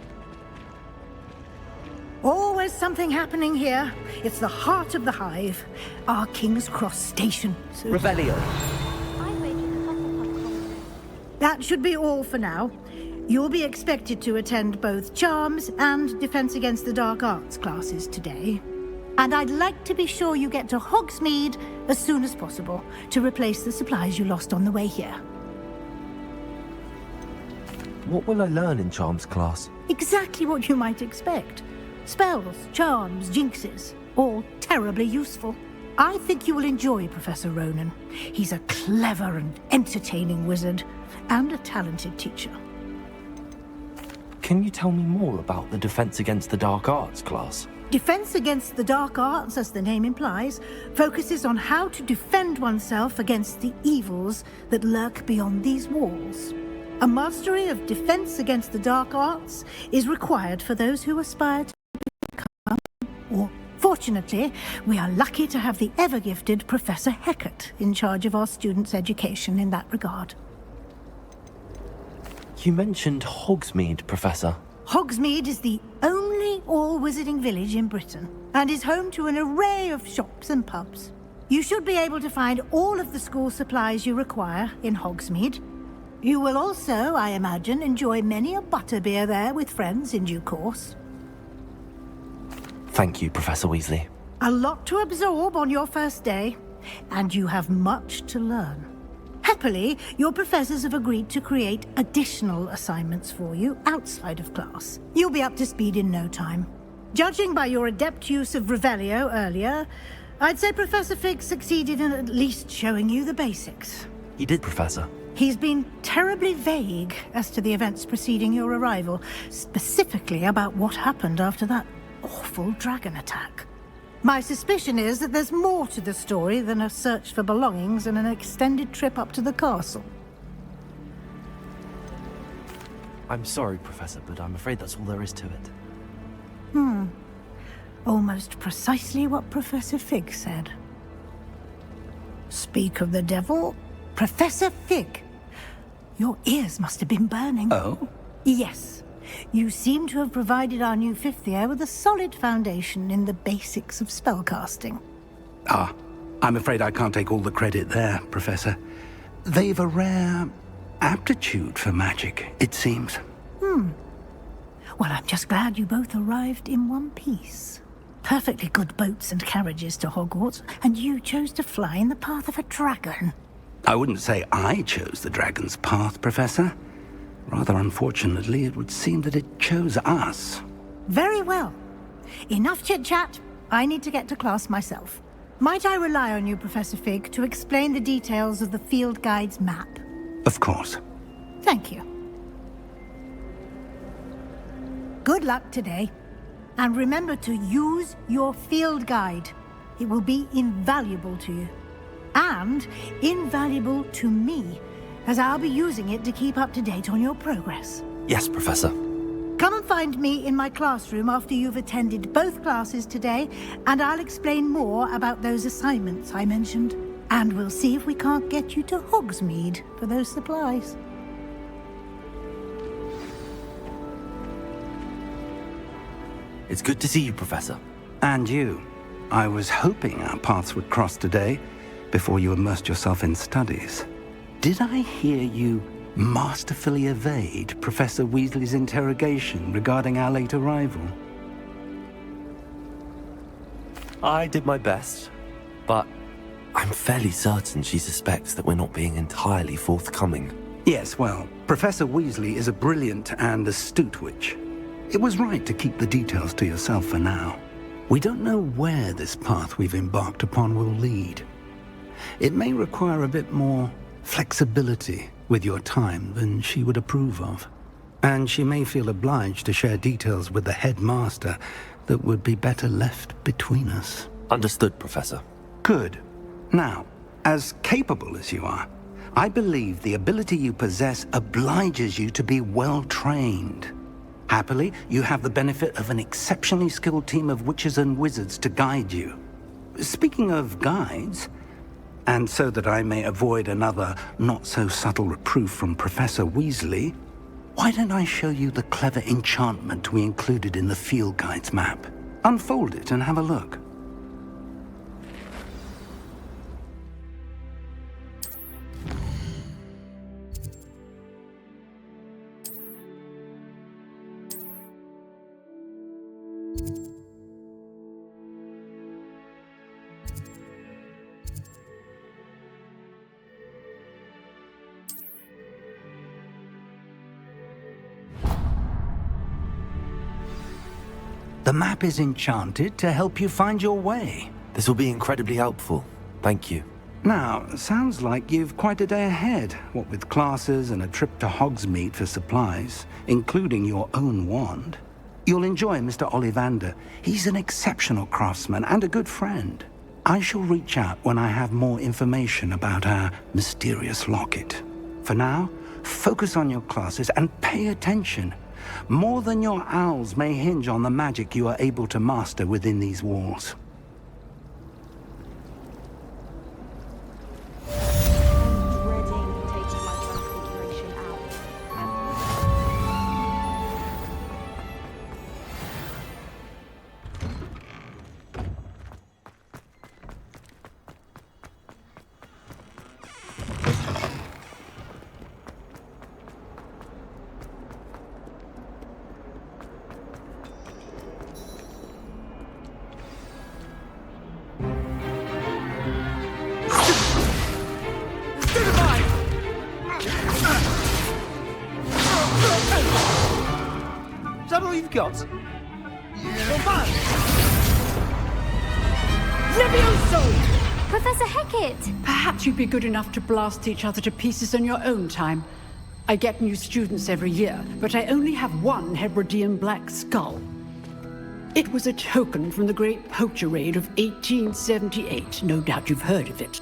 Always something happening here. It's the heart of the Hive, our King's Cross station. Revelio. That should be all for now. You'll be expected to attend both Charms and Defense Against the Dark Arts classes today. And I'd like to be sure you get to Hogsmeade as soon as possible to replace the supplies you lost on the way here. What will I learn in Charms class? Exactly what you might expect. Spells, charms, jinxes, all terribly useful. I think you will enjoy Professor Ronan. He's a clever and entertaining wizard, and a talented teacher. Can you tell me more about the Defense Against the Dark Arts class? Defense Against the Dark Arts, as the name implies, focuses on how to defend oneself against the evils that lurk beyond these walls. A mastery of Defense Against the Dark Arts is required for those who aspire to become, or fortunately, we are lucky to have the ever-gifted Professor Hecat in charge of our students' education in that regard. You mentioned Hogsmeade, Professor. Hogsmeade is the only all-wizarding village in Britain, and is home to an array of shops and pubs. You should be able to find all of the school supplies you require in Hogsmeade. You will also, I imagine, enjoy many a butterbeer there with friends in due course. Thank you, Professor Weasley. A lot to absorb on your first day, and you have much to learn. Happily, your professors have agreed to create additional assignments for you outside of class. You'll be up to speed in no time. Judging by your adept use of Revelio earlier, I'd say Professor Fig succeeded in at least showing you the basics. He did, Professor. He's been terribly vague as to the events preceding your arrival, specifically about what happened after that awful dragon attack. My suspicion is that there's more to the story than a search for belongings and an extended trip up to the castle. I'm sorry, Professor, but I'm afraid that's all there is to it. Almost precisely what Professor Fig said. Speak of the devil, Professor Fig. Your ears must have been burning. Oh? Yes. You seem to have provided our new fifth year with a solid foundation in the basics of spellcasting. Ah, I'm afraid I can't take all the credit there, Professor. They've a rare aptitude for magic, it seems. Well, I'm just glad you both arrived in one piece. Perfectly good boats and carriages to Hogwarts, and you chose to fly in the path of a dragon. I wouldn't say I chose the dragon's path, Professor. Rather unfortunately, it would seem that it chose us. Very well. Enough chit-chat. I need to get to class myself. Might I rely on you, Professor Fig, to explain the details of the field guide's map? Of course. Thank you. Good luck today. And remember to use your field guide. It will be invaluable to you. And invaluable to me, as I'll be using it to keep up to date on your progress. Yes, Professor. Come and find me in my classroom after you've attended both classes today, and I'll explain more about those assignments I mentioned. And we'll see if we can't get you to Hogsmeade for those supplies. It's good to see you, Professor. And you. I was hoping our paths would cross today, before you immersed yourself in studies. Did I hear you masterfully evade Professor Weasley's interrogation regarding our late arrival? I did my best, but I I'm fairly certain she suspects that we're not being entirely forthcoming. Yes, well, Professor Weasley is a brilliant and astute witch. It was right to keep the details to yourself for now. We don't know where this path we've embarked upon will lead. It may require a bit more flexibility with your time than she would approve of. And she may feel obliged to share details with the headmaster that would be better left between us. Understood, Professor. Good. Now, as capable as you are, I believe the ability you possess obliges you to be well-trained. Happily, you have the benefit of an exceptionally skilled team of witches and wizards to guide you. Speaking of guides, and so that I may avoid another not-so-subtle reproof from Professor Weasley, why don't I show you the clever enchantment we included in the field guide's map? Unfold it and have a look. The map is enchanted to help you find your way. This will be incredibly helpful. Thank you. Now, sounds like you've quite a day ahead, what with classes and a trip to Hogsmeade for supplies, including your own wand. You'll enjoy Mr. Ollivander. He's an exceptional craftsman and a good friend. I shall reach out when I have more information about our mysterious locket. For now, focus on your classes and pay attention. More than your owls may hinge on the magic you are able to master within these walls. Is that all you've got? Levioso! Professor Hecat! Perhaps you'd be good enough to blast each other to pieces in your own time. I get new students every year, but I only have one Hebridean black skull. It was a token from the Great Poacher Raid of 1878. No doubt you've heard of it.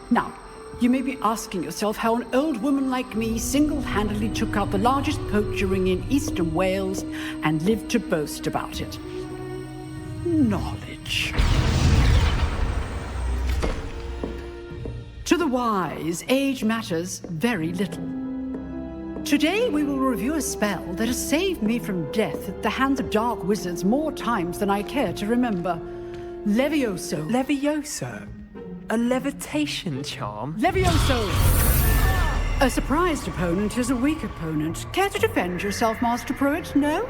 Now, you may be asking yourself how an old woman like me single-handedly took out the largest poacher ring in eastern Wales and lived to boast about it. Knowledge. To the wise, age matters very little. Today we will review a spell that has saved me from death at the hands of dark wizards more times than I care to remember. Levioso. Levioso? A levitation charm? Levioso! A surprised opponent is a weak opponent. Care to defend yourself, Master Pruitt? No?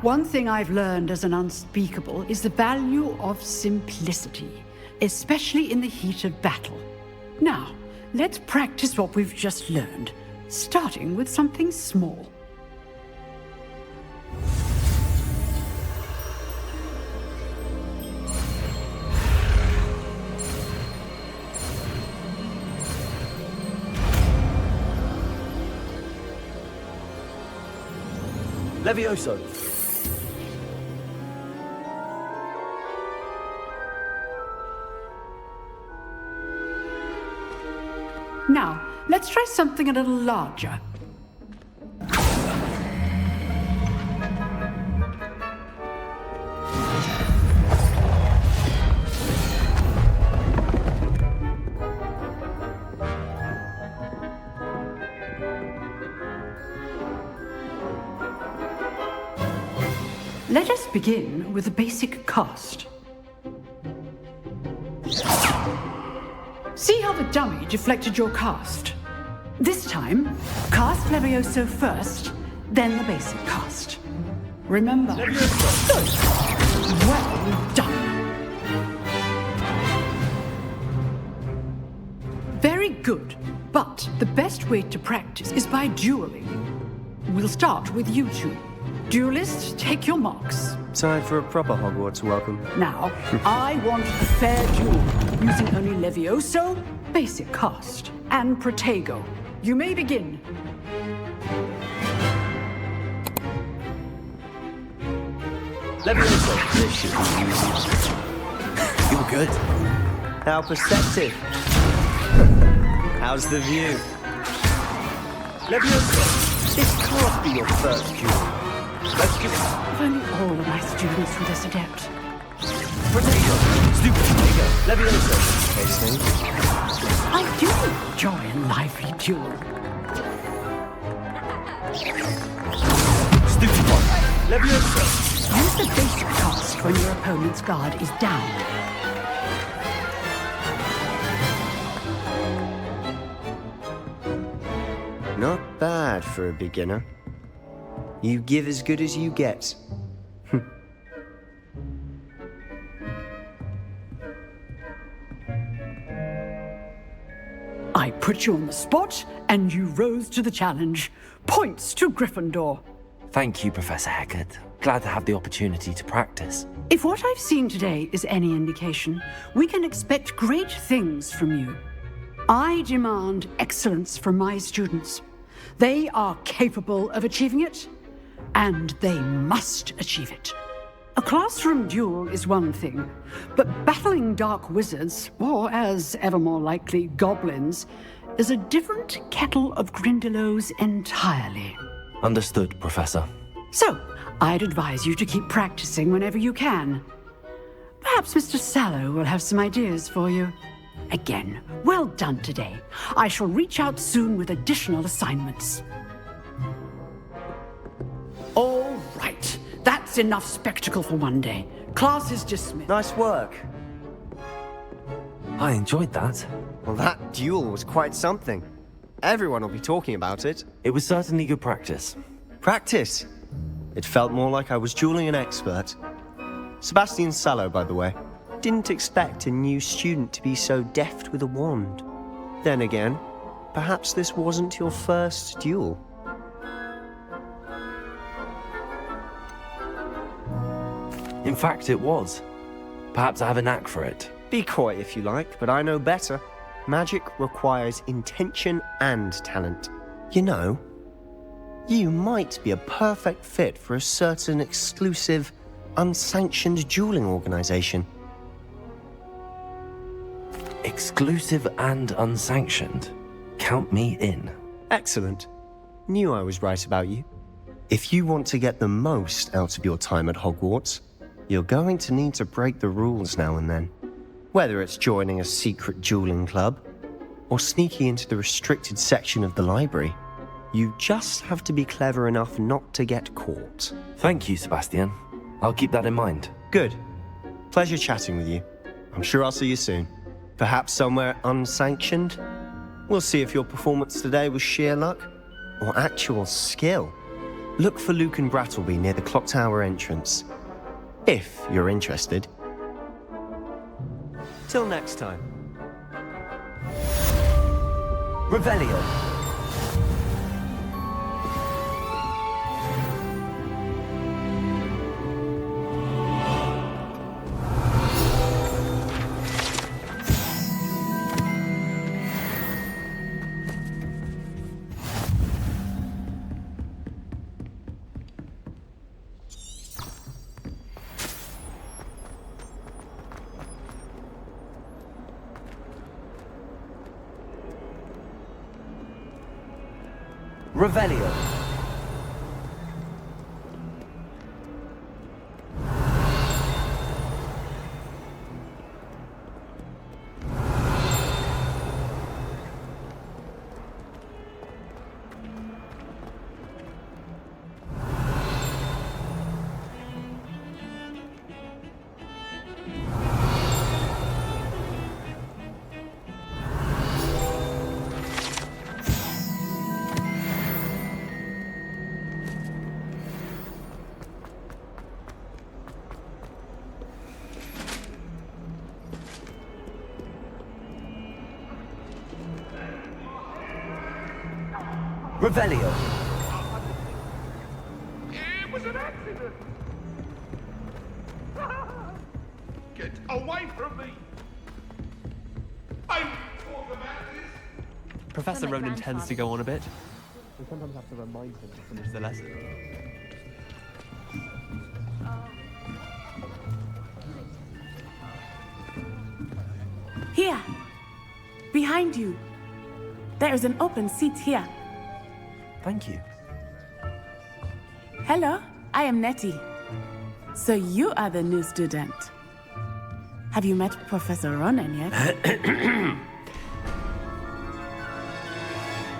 One thing I've learned as an unspeakable is the value of simplicity, especially in the heat of battle. Now, let's practice what we've just learned, starting with something small. Levioso! Now, let's try something a little larger. Let us begin with a basic cast. See how the dummy deflected your cast? This time, cast Levioso first, then the basic cast. Remember. Good. Well done. Very good. But the best way to practice is by dueling. We'll start with you two. Duelists, take your marks. Time for a proper Hogwarts welcome. Now, I want a fair duel, using only Levioso, basic cast, and Protego. You may begin. Levioso. This should be easy. You're good. How perceptive. How's the view? Levioso, this can't be your first duel. Let's give it. If only all of my students were this adept. Protego. Stupid Protego. Levioso. Tasting. I do enjoy a lively duel. Stupid one. Levioso. Use the basic cast when your opponent's guard is down. Not bad for a beginner. You give as good as you get. I put you on the spot, and you rose to the challenge. Points to Gryffindor. Thank you, Professor Hecat. Glad to have the opportunity to practice. If what I've seen today is any indication, we can expect great things from you. I demand excellence from my students. They are capable of achieving it, and they must achieve it. A classroom duel is one thing, but battling dark wizards, or as ever more likely, goblins, is a different kettle of Grindylows entirely. Understood, Professor. So, I'd advise you to keep practicing whenever you can. Perhaps Mr. Sallow will have some ideas for you. Again, well done today. I shall reach out soon with additional assignments. All right. That's enough spectacle for one day. Class is dismissed. Nice work. I enjoyed that. Well, that duel was quite something. Everyone will be talking about it. It was certainly good practice. Practice? It felt more like I was dueling an expert. Sebastian Sallow, by the way. Didn't expect a new student to be so deft with a wand. Then again, perhaps this wasn't your first duel. In fact, it was. Perhaps I have a knack for it. Be coy if you like, but I know better. Magic requires intention and talent. You know, you might be a perfect fit for a certain exclusive, unsanctioned dueling organization. Exclusive and unsanctioned. Count me in. Excellent. Knew I was right about you. If you want to get the most out of your time at Hogwarts, you're going to need to break the rules now and then. Whether it's joining a secret dueling club, or sneaking into the restricted section of the library, you just have to be clever enough not to get caught. Thank you, Sebastian. I'll keep that in mind. Good. Pleasure chatting with you. I'm sure I'll see you soon. Perhaps somewhere unsanctioned? We'll see if your performance today was sheer luck or actual skill. Look for Luke and Brattleby near the clock tower entrance. If you're interested. Till next time. Revelio. Revelio. Revelio. It was an accident! Get away from me! I talk about this! Professor Ronan tends to go on a bit. We sometimes have to remind him to finish the lesson. Here! Behind you! There is an open seat here. Thank you. Hello, I am Nettie. So you are the new student. Have you met Professor Ronan yet?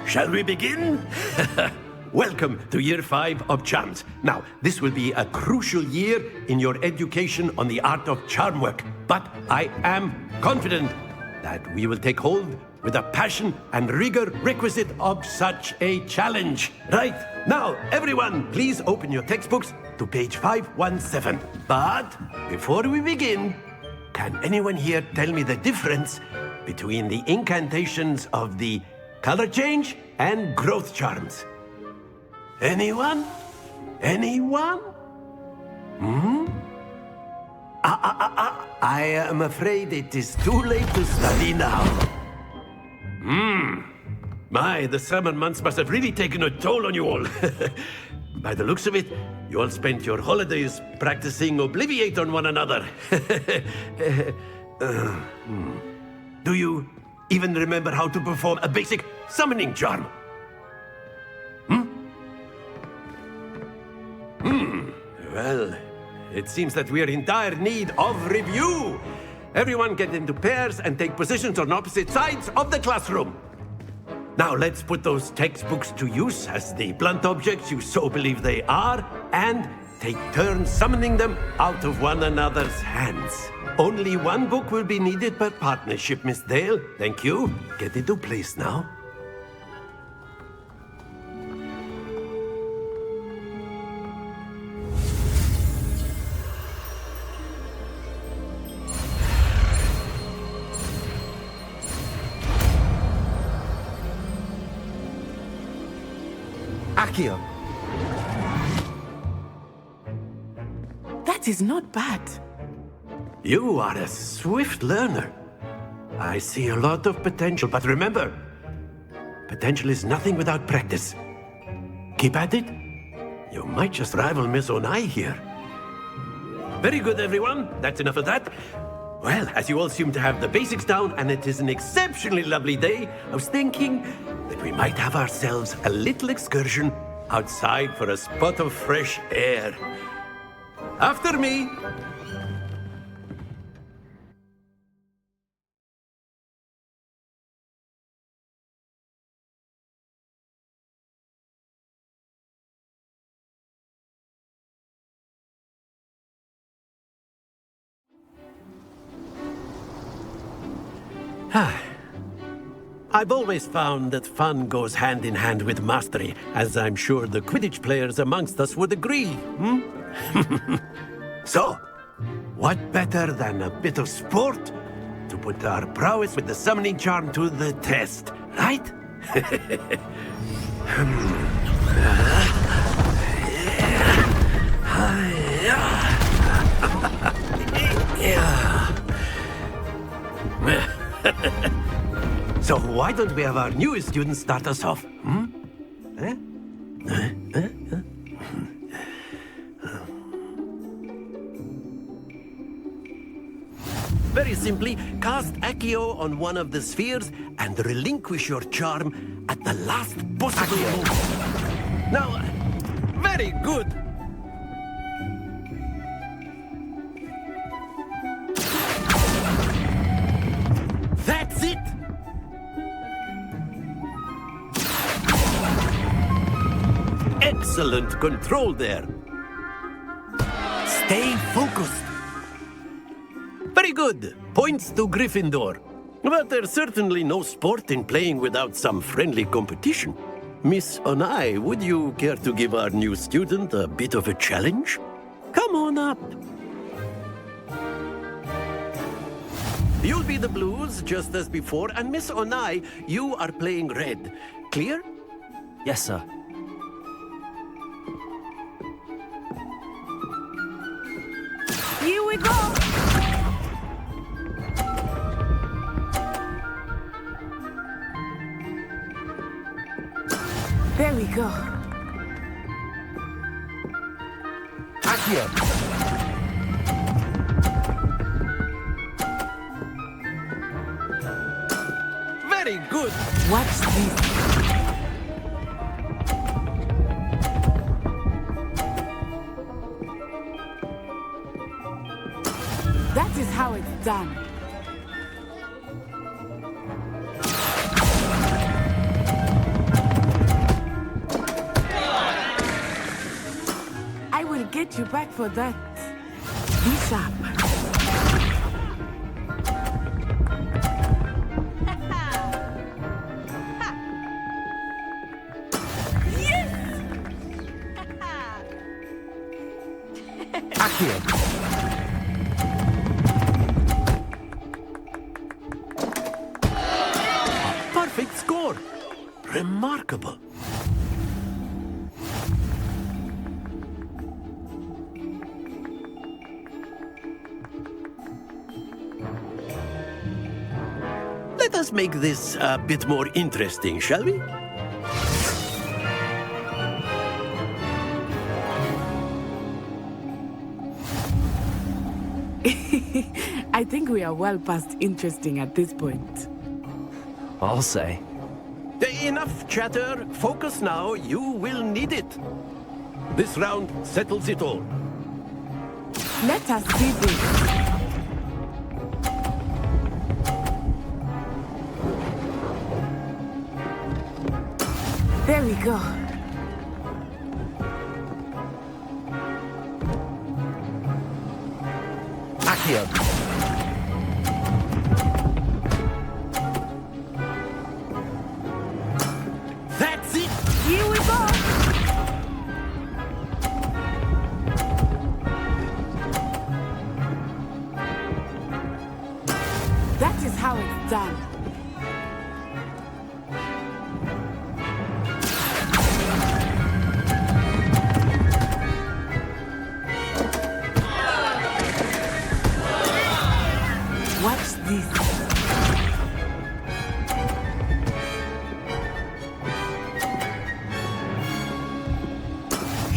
Shall we begin? Welcome to Year 5 of Charms. Now, this will be a crucial year in your education on the art of charm work. But I am confident that we will take hold with the passion and rigor requisite of such a challenge. Right, now, everyone, please open your textbooks to page 517. But before we begin, can anyone here tell me the difference between the incantations of the color change and growth charms? Anyone? Anyone? I am afraid it is too late to study now. My, the summer months must have really taken a toll on you all. By the looks of it, you all spent your holidays practicing Obliviate on one another. Do you even remember how to perform a basic summoning charm? Well, it seems that we are in dire need of review. Everyone get into pairs and take positions on opposite sides of the classroom. Now let's put those textbooks to use as the blunt objects you so believe they are, and take turns summoning them out of one another's hands. Only one book will be needed per partnership, Miss Dale. Thank you. Get into place now. Accio. That is not bad. You are a swift learner. I see a lot of potential, but remember, potential is nothing without practice. Keep at it. You might just rival Miss Onai here. Very good, everyone. That's enough of that. Well, as you all seem to have the basics down, and it is an exceptionally lovely day, I was thinking that we might have ourselves a little excursion outside for a spot of fresh air. After me. I've always found that fun goes hand in hand with mastery, as I'm sure the Quidditch players amongst us would agree, So, what better than a bit of sport to put our prowess with the summoning charm to the test, right? So why don't we have our newest student start us off? Very simply, cast Accio on one of the spheres and relinquish your charm at the last possible moment. Now, very good. That's it. Excellent control there. Stay focused. Very good. Points to Gryffindor. But there's certainly no sport in playing without some friendly competition. Miss Onai, would you care to give our new student a bit of a challenge? Come on up. You'll be the blues, just as before, and Miss Onai, you are playing red. Clear? Yes, sir. Here we go! There we go. Accio! Very good! Watch this. That is how it's done. I will get you back for that. Be sharp. Accio! Perfect score! Remarkable! Let us make this a bit more interesting, shall we? I think we are well past interesting at this point. I'll say. Enough chatter. Focus now. You will need it. This round settles it all. Let us see this. There we go. Accio! That's it! Here we go! That is how it's done. Watch this.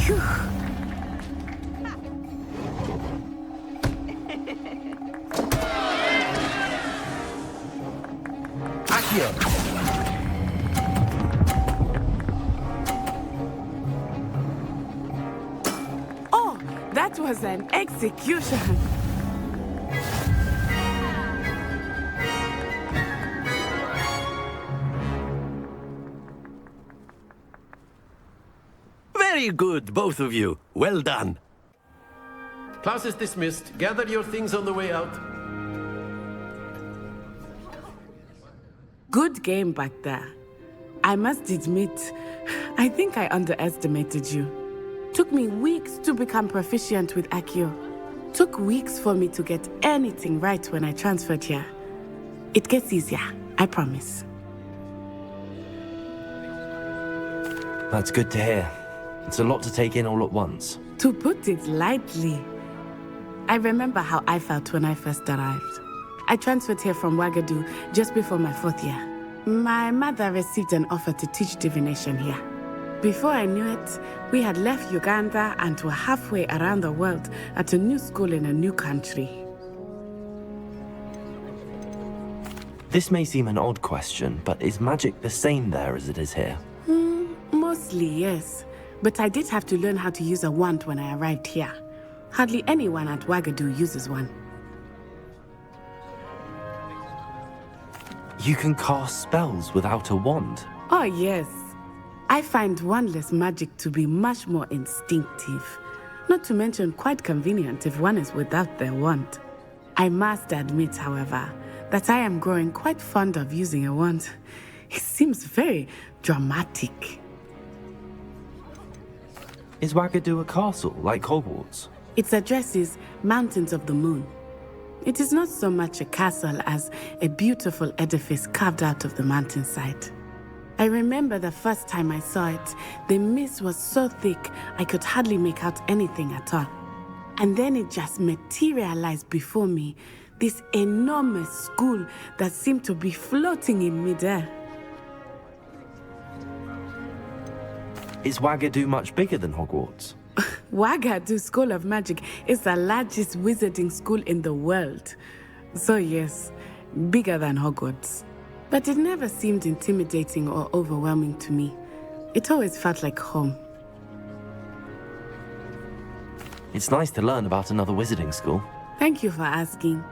Phew. Accio! Oh, that was an execution. Very good, both of you. Well done. Class is dismissed. Gather your things on the way out. Good game back there. I must admit, I think I underestimated you. Took me weeks to become proficient with Accio. Took weeks for me to get anything right when I transferred here. It gets easier, I promise. That's good to hear. It's a lot to take in all at once. To put it lightly, I remember how I felt when I first arrived. I transferred here from Ouagadougou just before my 4th year. My mother received an offer to teach divination here. Before I knew it, we had left Uganda and were halfway around the world at a new school in a new country. This may seem an odd question, but is magic the same there as it is here? Mostly, yes. But I did have to learn how to use a wand when I arrived here. Hardly anyone at Ouagadougou uses one. You can cast spells without a wand? Oh, yes. I find wandless magic to be much more instinctive. Not to mention quite convenient if one is without their wand. I must admit, however, that I am growing quite fond of using a wand. It seems very dramatic. Is Ouagadougou a castle, like Hogwarts? Its address is Mountains of the Moon. It is not so much a castle as a beautiful edifice carved out of the mountainside. I remember the first time I saw it, the mist was so thick I could hardly make out anything at all. And then it just materialized before me, this enormous school that seemed to be floating in midair. Is Wagadu much bigger than Hogwarts? Wagadu School of Magic is the largest wizarding school in the world. So yes, bigger than Hogwarts. But it never seemed intimidating or overwhelming to me. It always felt like home. It's nice to learn about another wizarding school. Thank you for asking.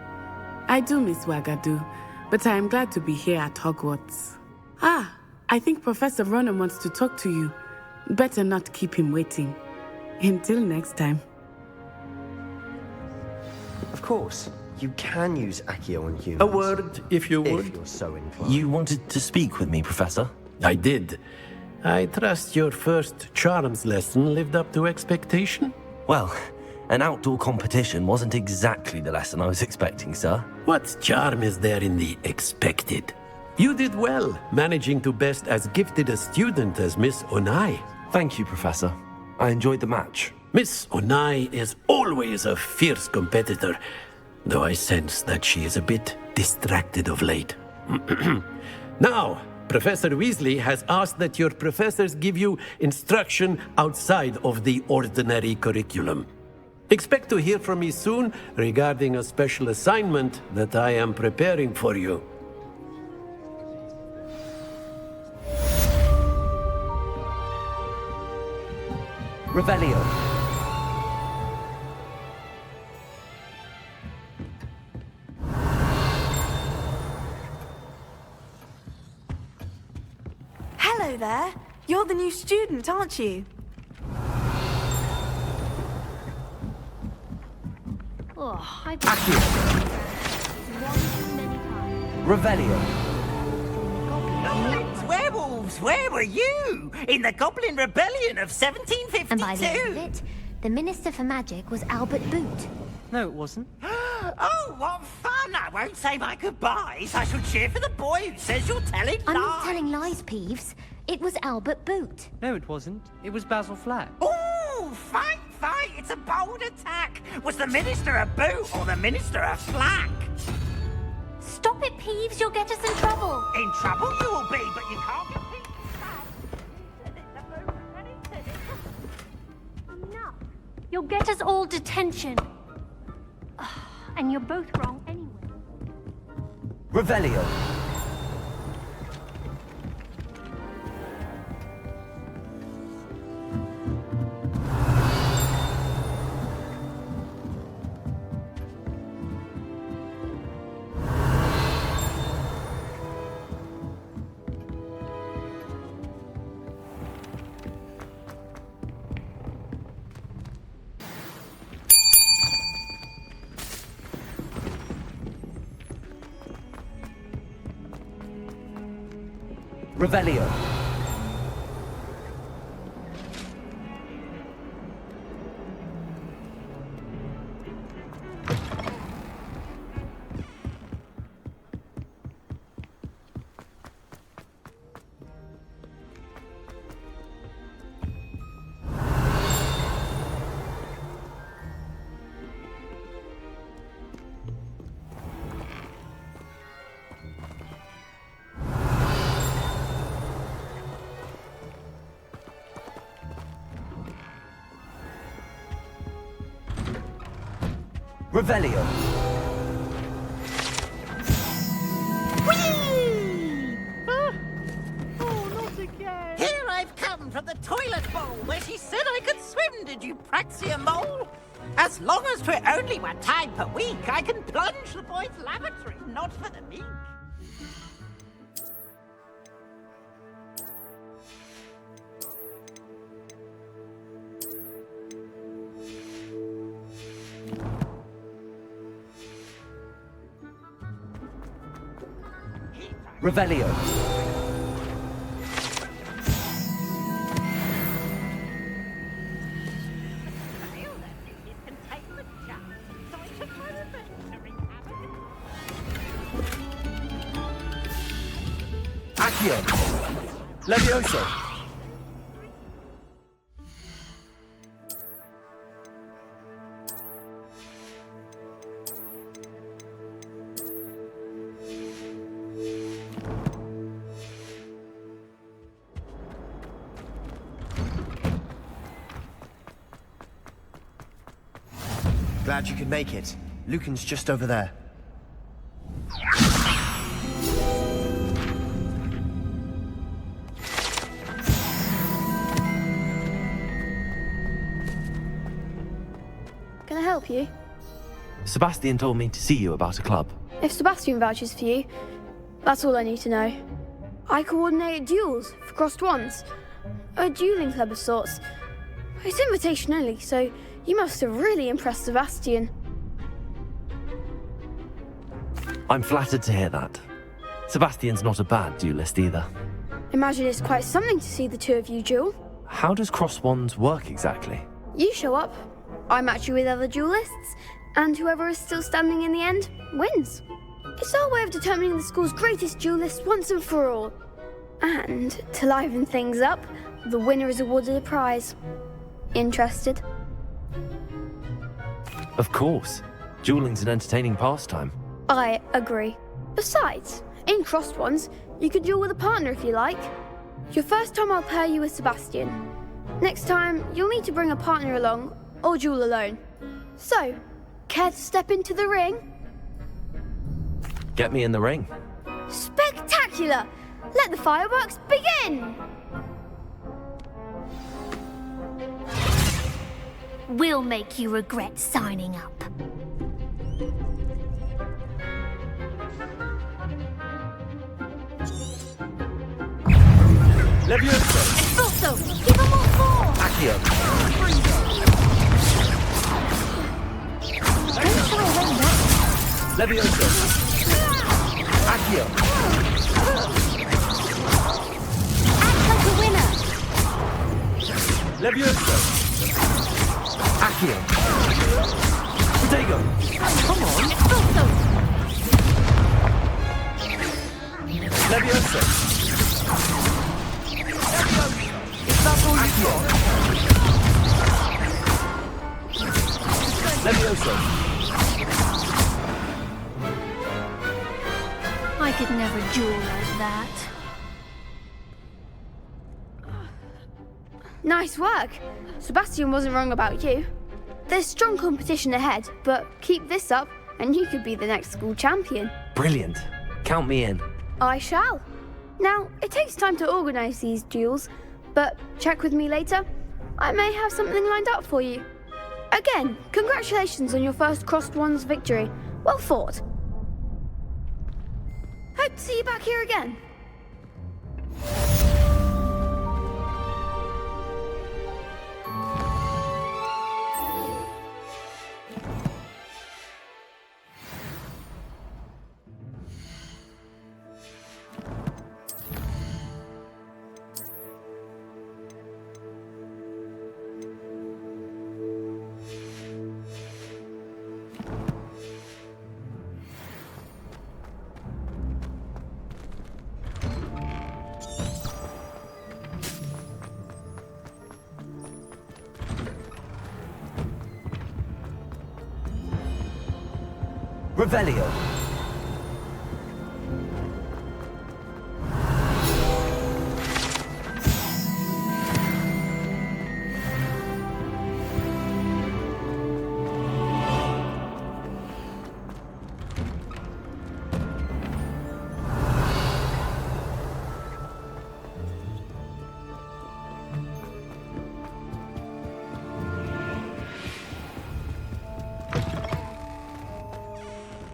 I do miss Wagadu, but I am glad to be here at Hogwarts. Ah, I think Professor Ronan wants to talk to you. Better not keep him waiting. Until next time. Of course, you can use Accio on humans. A word, if you would. If you're so inclined. You wanted to speak with me, Professor? I did. I trust your first charms lesson lived up to expectation? Well, an outdoor competition wasn't exactly the lesson I was expecting, sir. What charm is there in the expected? You did well, managing to best as gifted a student as Miss Onai. Thank you, Professor. I enjoyed the match. Miss Onai is always a fierce competitor, though I sense that she is a bit distracted of late. Now, Professor Weasley has asked that your professors give you instruction outside of the ordinary curriculum. Expect to hear from me soon regarding a special assignment that I am preparing for you. Revelio. Hello there. You're the new student, aren't you? Oh, I've Revelio. Werewolves, where were you? In the Goblin Rebellion of 1752? And by the end of it, the Minister for Magic was Albert Boot. No, it wasn't. Oh, what fun! I won't say my goodbyes. I shall cheer for the boy who says you're telling lies. I'm not telling lies, Peeves. It was Albert Boot. No, it wasn't. It was Basil Flack. Ooh, fight! It's a bold attack. Was the Minister a boot or the Minister a flack? Stop it, Peeves. You'll get us in trouble. In trouble you will be, but you can't get Enough. You'll get us all detention. And you're both wrong anyway. Revelio. Revelio. Revelio. Whee! Oh, not again. Here I've come from the toilet bowl where she said I could swim, did you praxia mole? As long as 'twere only 1 time per week, I can plunge the boy's lavatory, not for the meek. Revelio. Accio. Levioso! Glad you could make it. Lucan's just over there. Can I help you? Sebastian told me to see you about a club. If Sebastian vouches for you, that's all I need to know. I coordinate duels for crossed wands. A dueling club of sorts. It's invitation only, so you must have really impressed Sebastian. I'm flattered to hear that. Sebastian's not a bad duelist either. Imagine it's quite something to see the two of you duel. How does cross wands work exactly? You show up, I match you with other duelists, and whoever is still standing in the end wins. It's our way of determining the school's greatest duelist once and for all. And to liven things up, the winner is awarded a prize. Interested? Of course. Dueling's an entertaining pastime. I agree. Besides, in crossed ones, you could duel with a partner if you like. Your first time I'll pair you with Sebastian. Next time, you'll need to bring a partner along, or duel alone. So, care to step into the ring? Get me in the ring. Spectacular! Let the fireworks begin! We'll make you regret signing up. Levioso! Expulso! Give them all four! Accio! Levioso! Accio! Act like a winner! Levioso! Accio! Protego! Come on! Expulso! Levioso! Is that all you got? Levioso! I could never duel like that. Nice work. Sebastian wasn't wrong about you. There's strong competition ahead, but keep this up and you could be the next school champion. Brilliant. Count me in. I shall. Now, it takes time to organise these duels, but check with me later. I may have something lined up for you. Again, congratulations on your first crossed wands victory. Well fought. Hope to see you back here again. Revelio.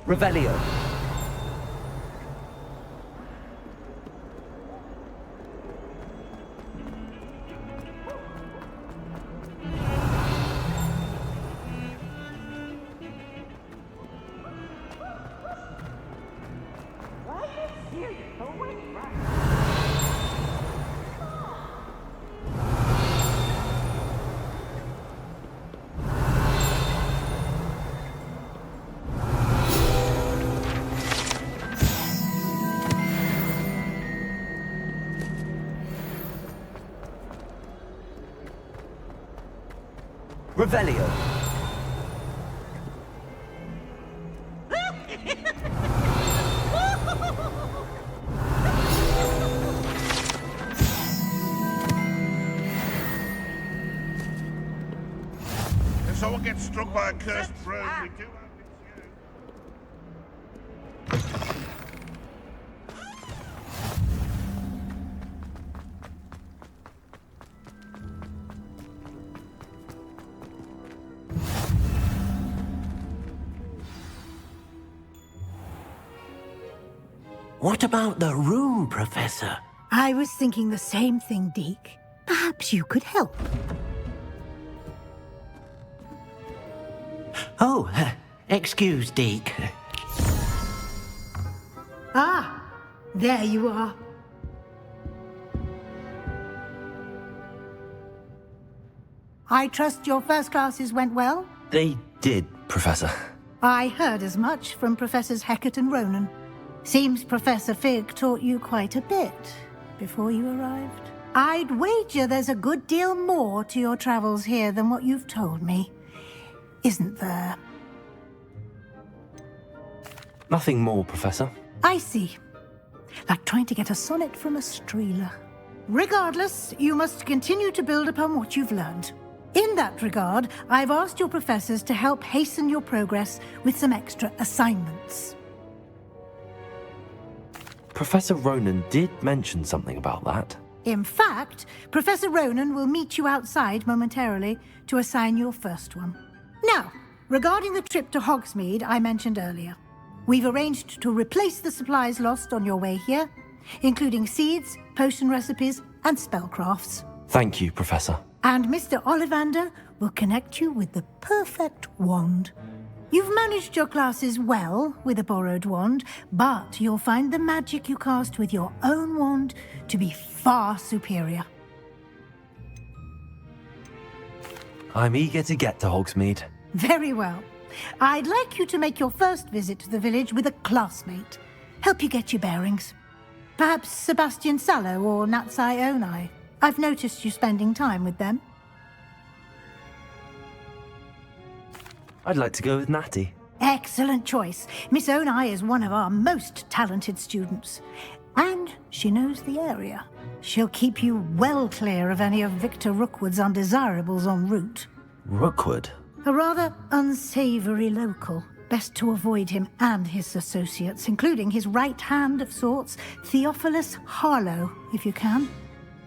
Revelio. Revelio. If someone gets struck by a cursed broom, we do have What about the room, Professor? I was thinking the same thing, Deke. Perhaps you could help. Oh, excuse, Deke. Ah, there you are. I trust your first classes went well? They did, Professor. I heard as much from Professors Hecat and Ronan. Seems Professor Fig taught you quite a bit before you arrived. I'd wager there's a good deal more to your travels here than what you've told me. Isn't there? Nothing more, Professor. I see. Like trying to get a sonnet from a streeler. Regardless, you must continue to build upon what you've learned. In that regard, I've asked your professors to help hasten your progress with some extra assignments. Professor Ronan did mention something about that. In fact, Professor Ronan will meet you outside momentarily to assign your first one. Now, regarding the trip to Hogsmeade I mentioned earlier, we've arranged to replace the supplies lost on your way here, including seeds, potion recipes, and spellcrafts. Thank you, Professor. And Mr. Ollivander will connect you with the perfect wand. You've managed your classes well with a borrowed wand, but you'll find the magic you cast with your own wand to be far superior. I'm eager to get to Hogsmeade. Very well. I'd like you to make your first visit to the village with a classmate. Help you get your bearings. Perhaps Sebastian Sallow or Natsai Onai. I've noticed you spending time with them. I'd like to go with Natty. Excellent choice. Miss Onai is one of our most talented students. And she knows the area. She'll keep you well clear of any of Victor Rookwood's undesirables en route. Rookwood? A rather unsavory local. Best to avoid him and his associates, including his right hand of sorts, Theophilus Harlow, if you can.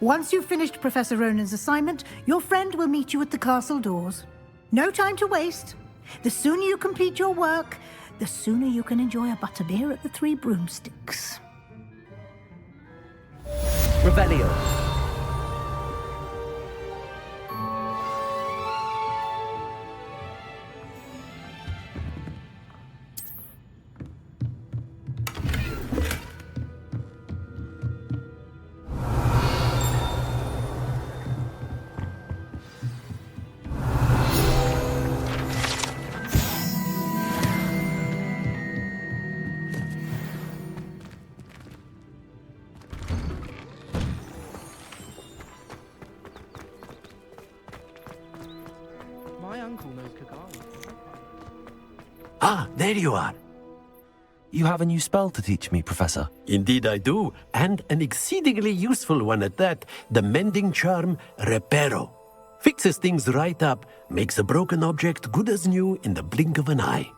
Once you've finished Professor Ronan's assignment, your friend will meet you at the castle doors. No time to waste. The sooner you complete your work, the sooner you can enjoy a butterbeer at the Three Broomsticks. Revelio. Ah, there you are. You have a new spell to teach me, Professor. Indeed I do, and an exceedingly useful one at that, the mending charm Reparo. Fixes things right up, makes a broken object good as new in the blink of an eye.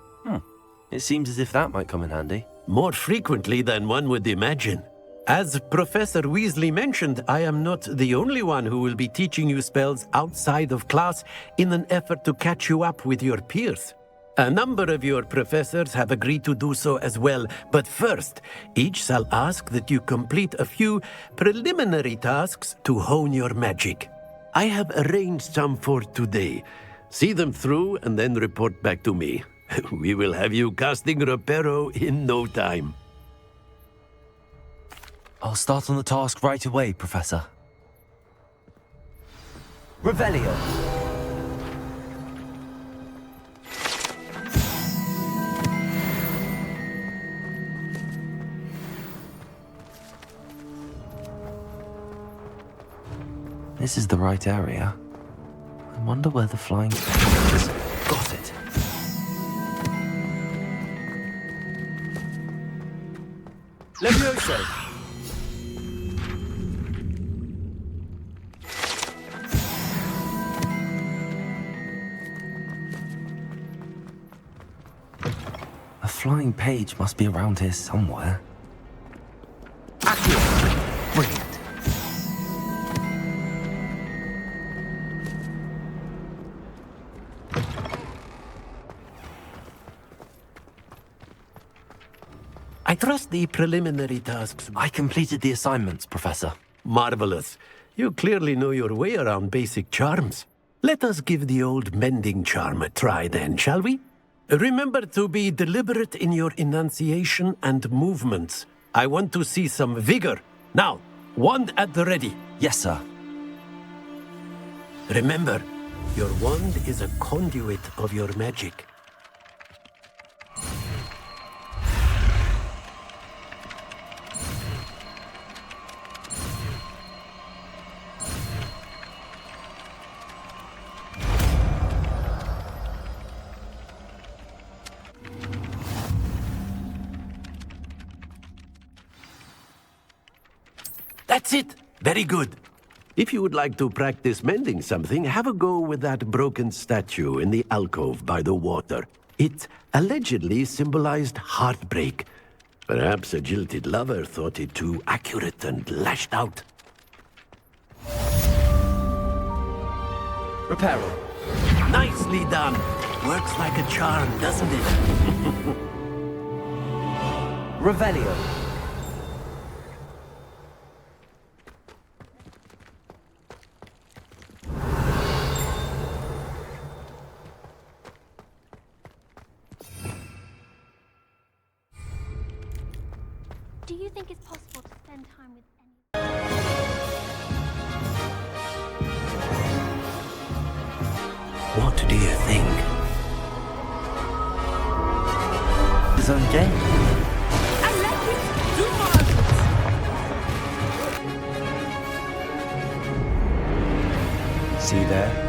It seems as if that might come in handy. More frequently than one would imagine. As Professor Weasley mentioned, I am not the only one who will be teaching you spells outside of class in an effort to catch you up with your peers. A number of your professors have agreed to do so as well, but first, each shall ask that you complete a few preliminary tasks to hone your magic. I have arranged some for today. See them through and then report back to me. We will have you casting Reparo in no time. I'll start on the task right away, Professor. Revelio. This is the right area. wonder where the flying is. Got it. Levioso! A flying page must be around here somewhere. Accio! Brilliant. I trust the preliminary tasks. I completed the assignments, Professor. Marvelous. You clearly know your way around basic charms. Let us give the old mending charm a try then, shall we? Remember to be deliberate in your enunciation and movements. I want to see some vigor. Now, wand at the ready. Yes, sir. Remember, your wand is a conduit of your magic. That's it! Very good. If you would like to practice mending something, have a go with that broken statue in the alcove by the water. It allegedly symbolized heartbreak. Perhaps a jilted lover thought it too accurate and lashed out. Reparo. Nicely done. Works like a charm, doesn't it? Revelio. Do you think it's possible to spend time with any... What do you think? His own game. See there?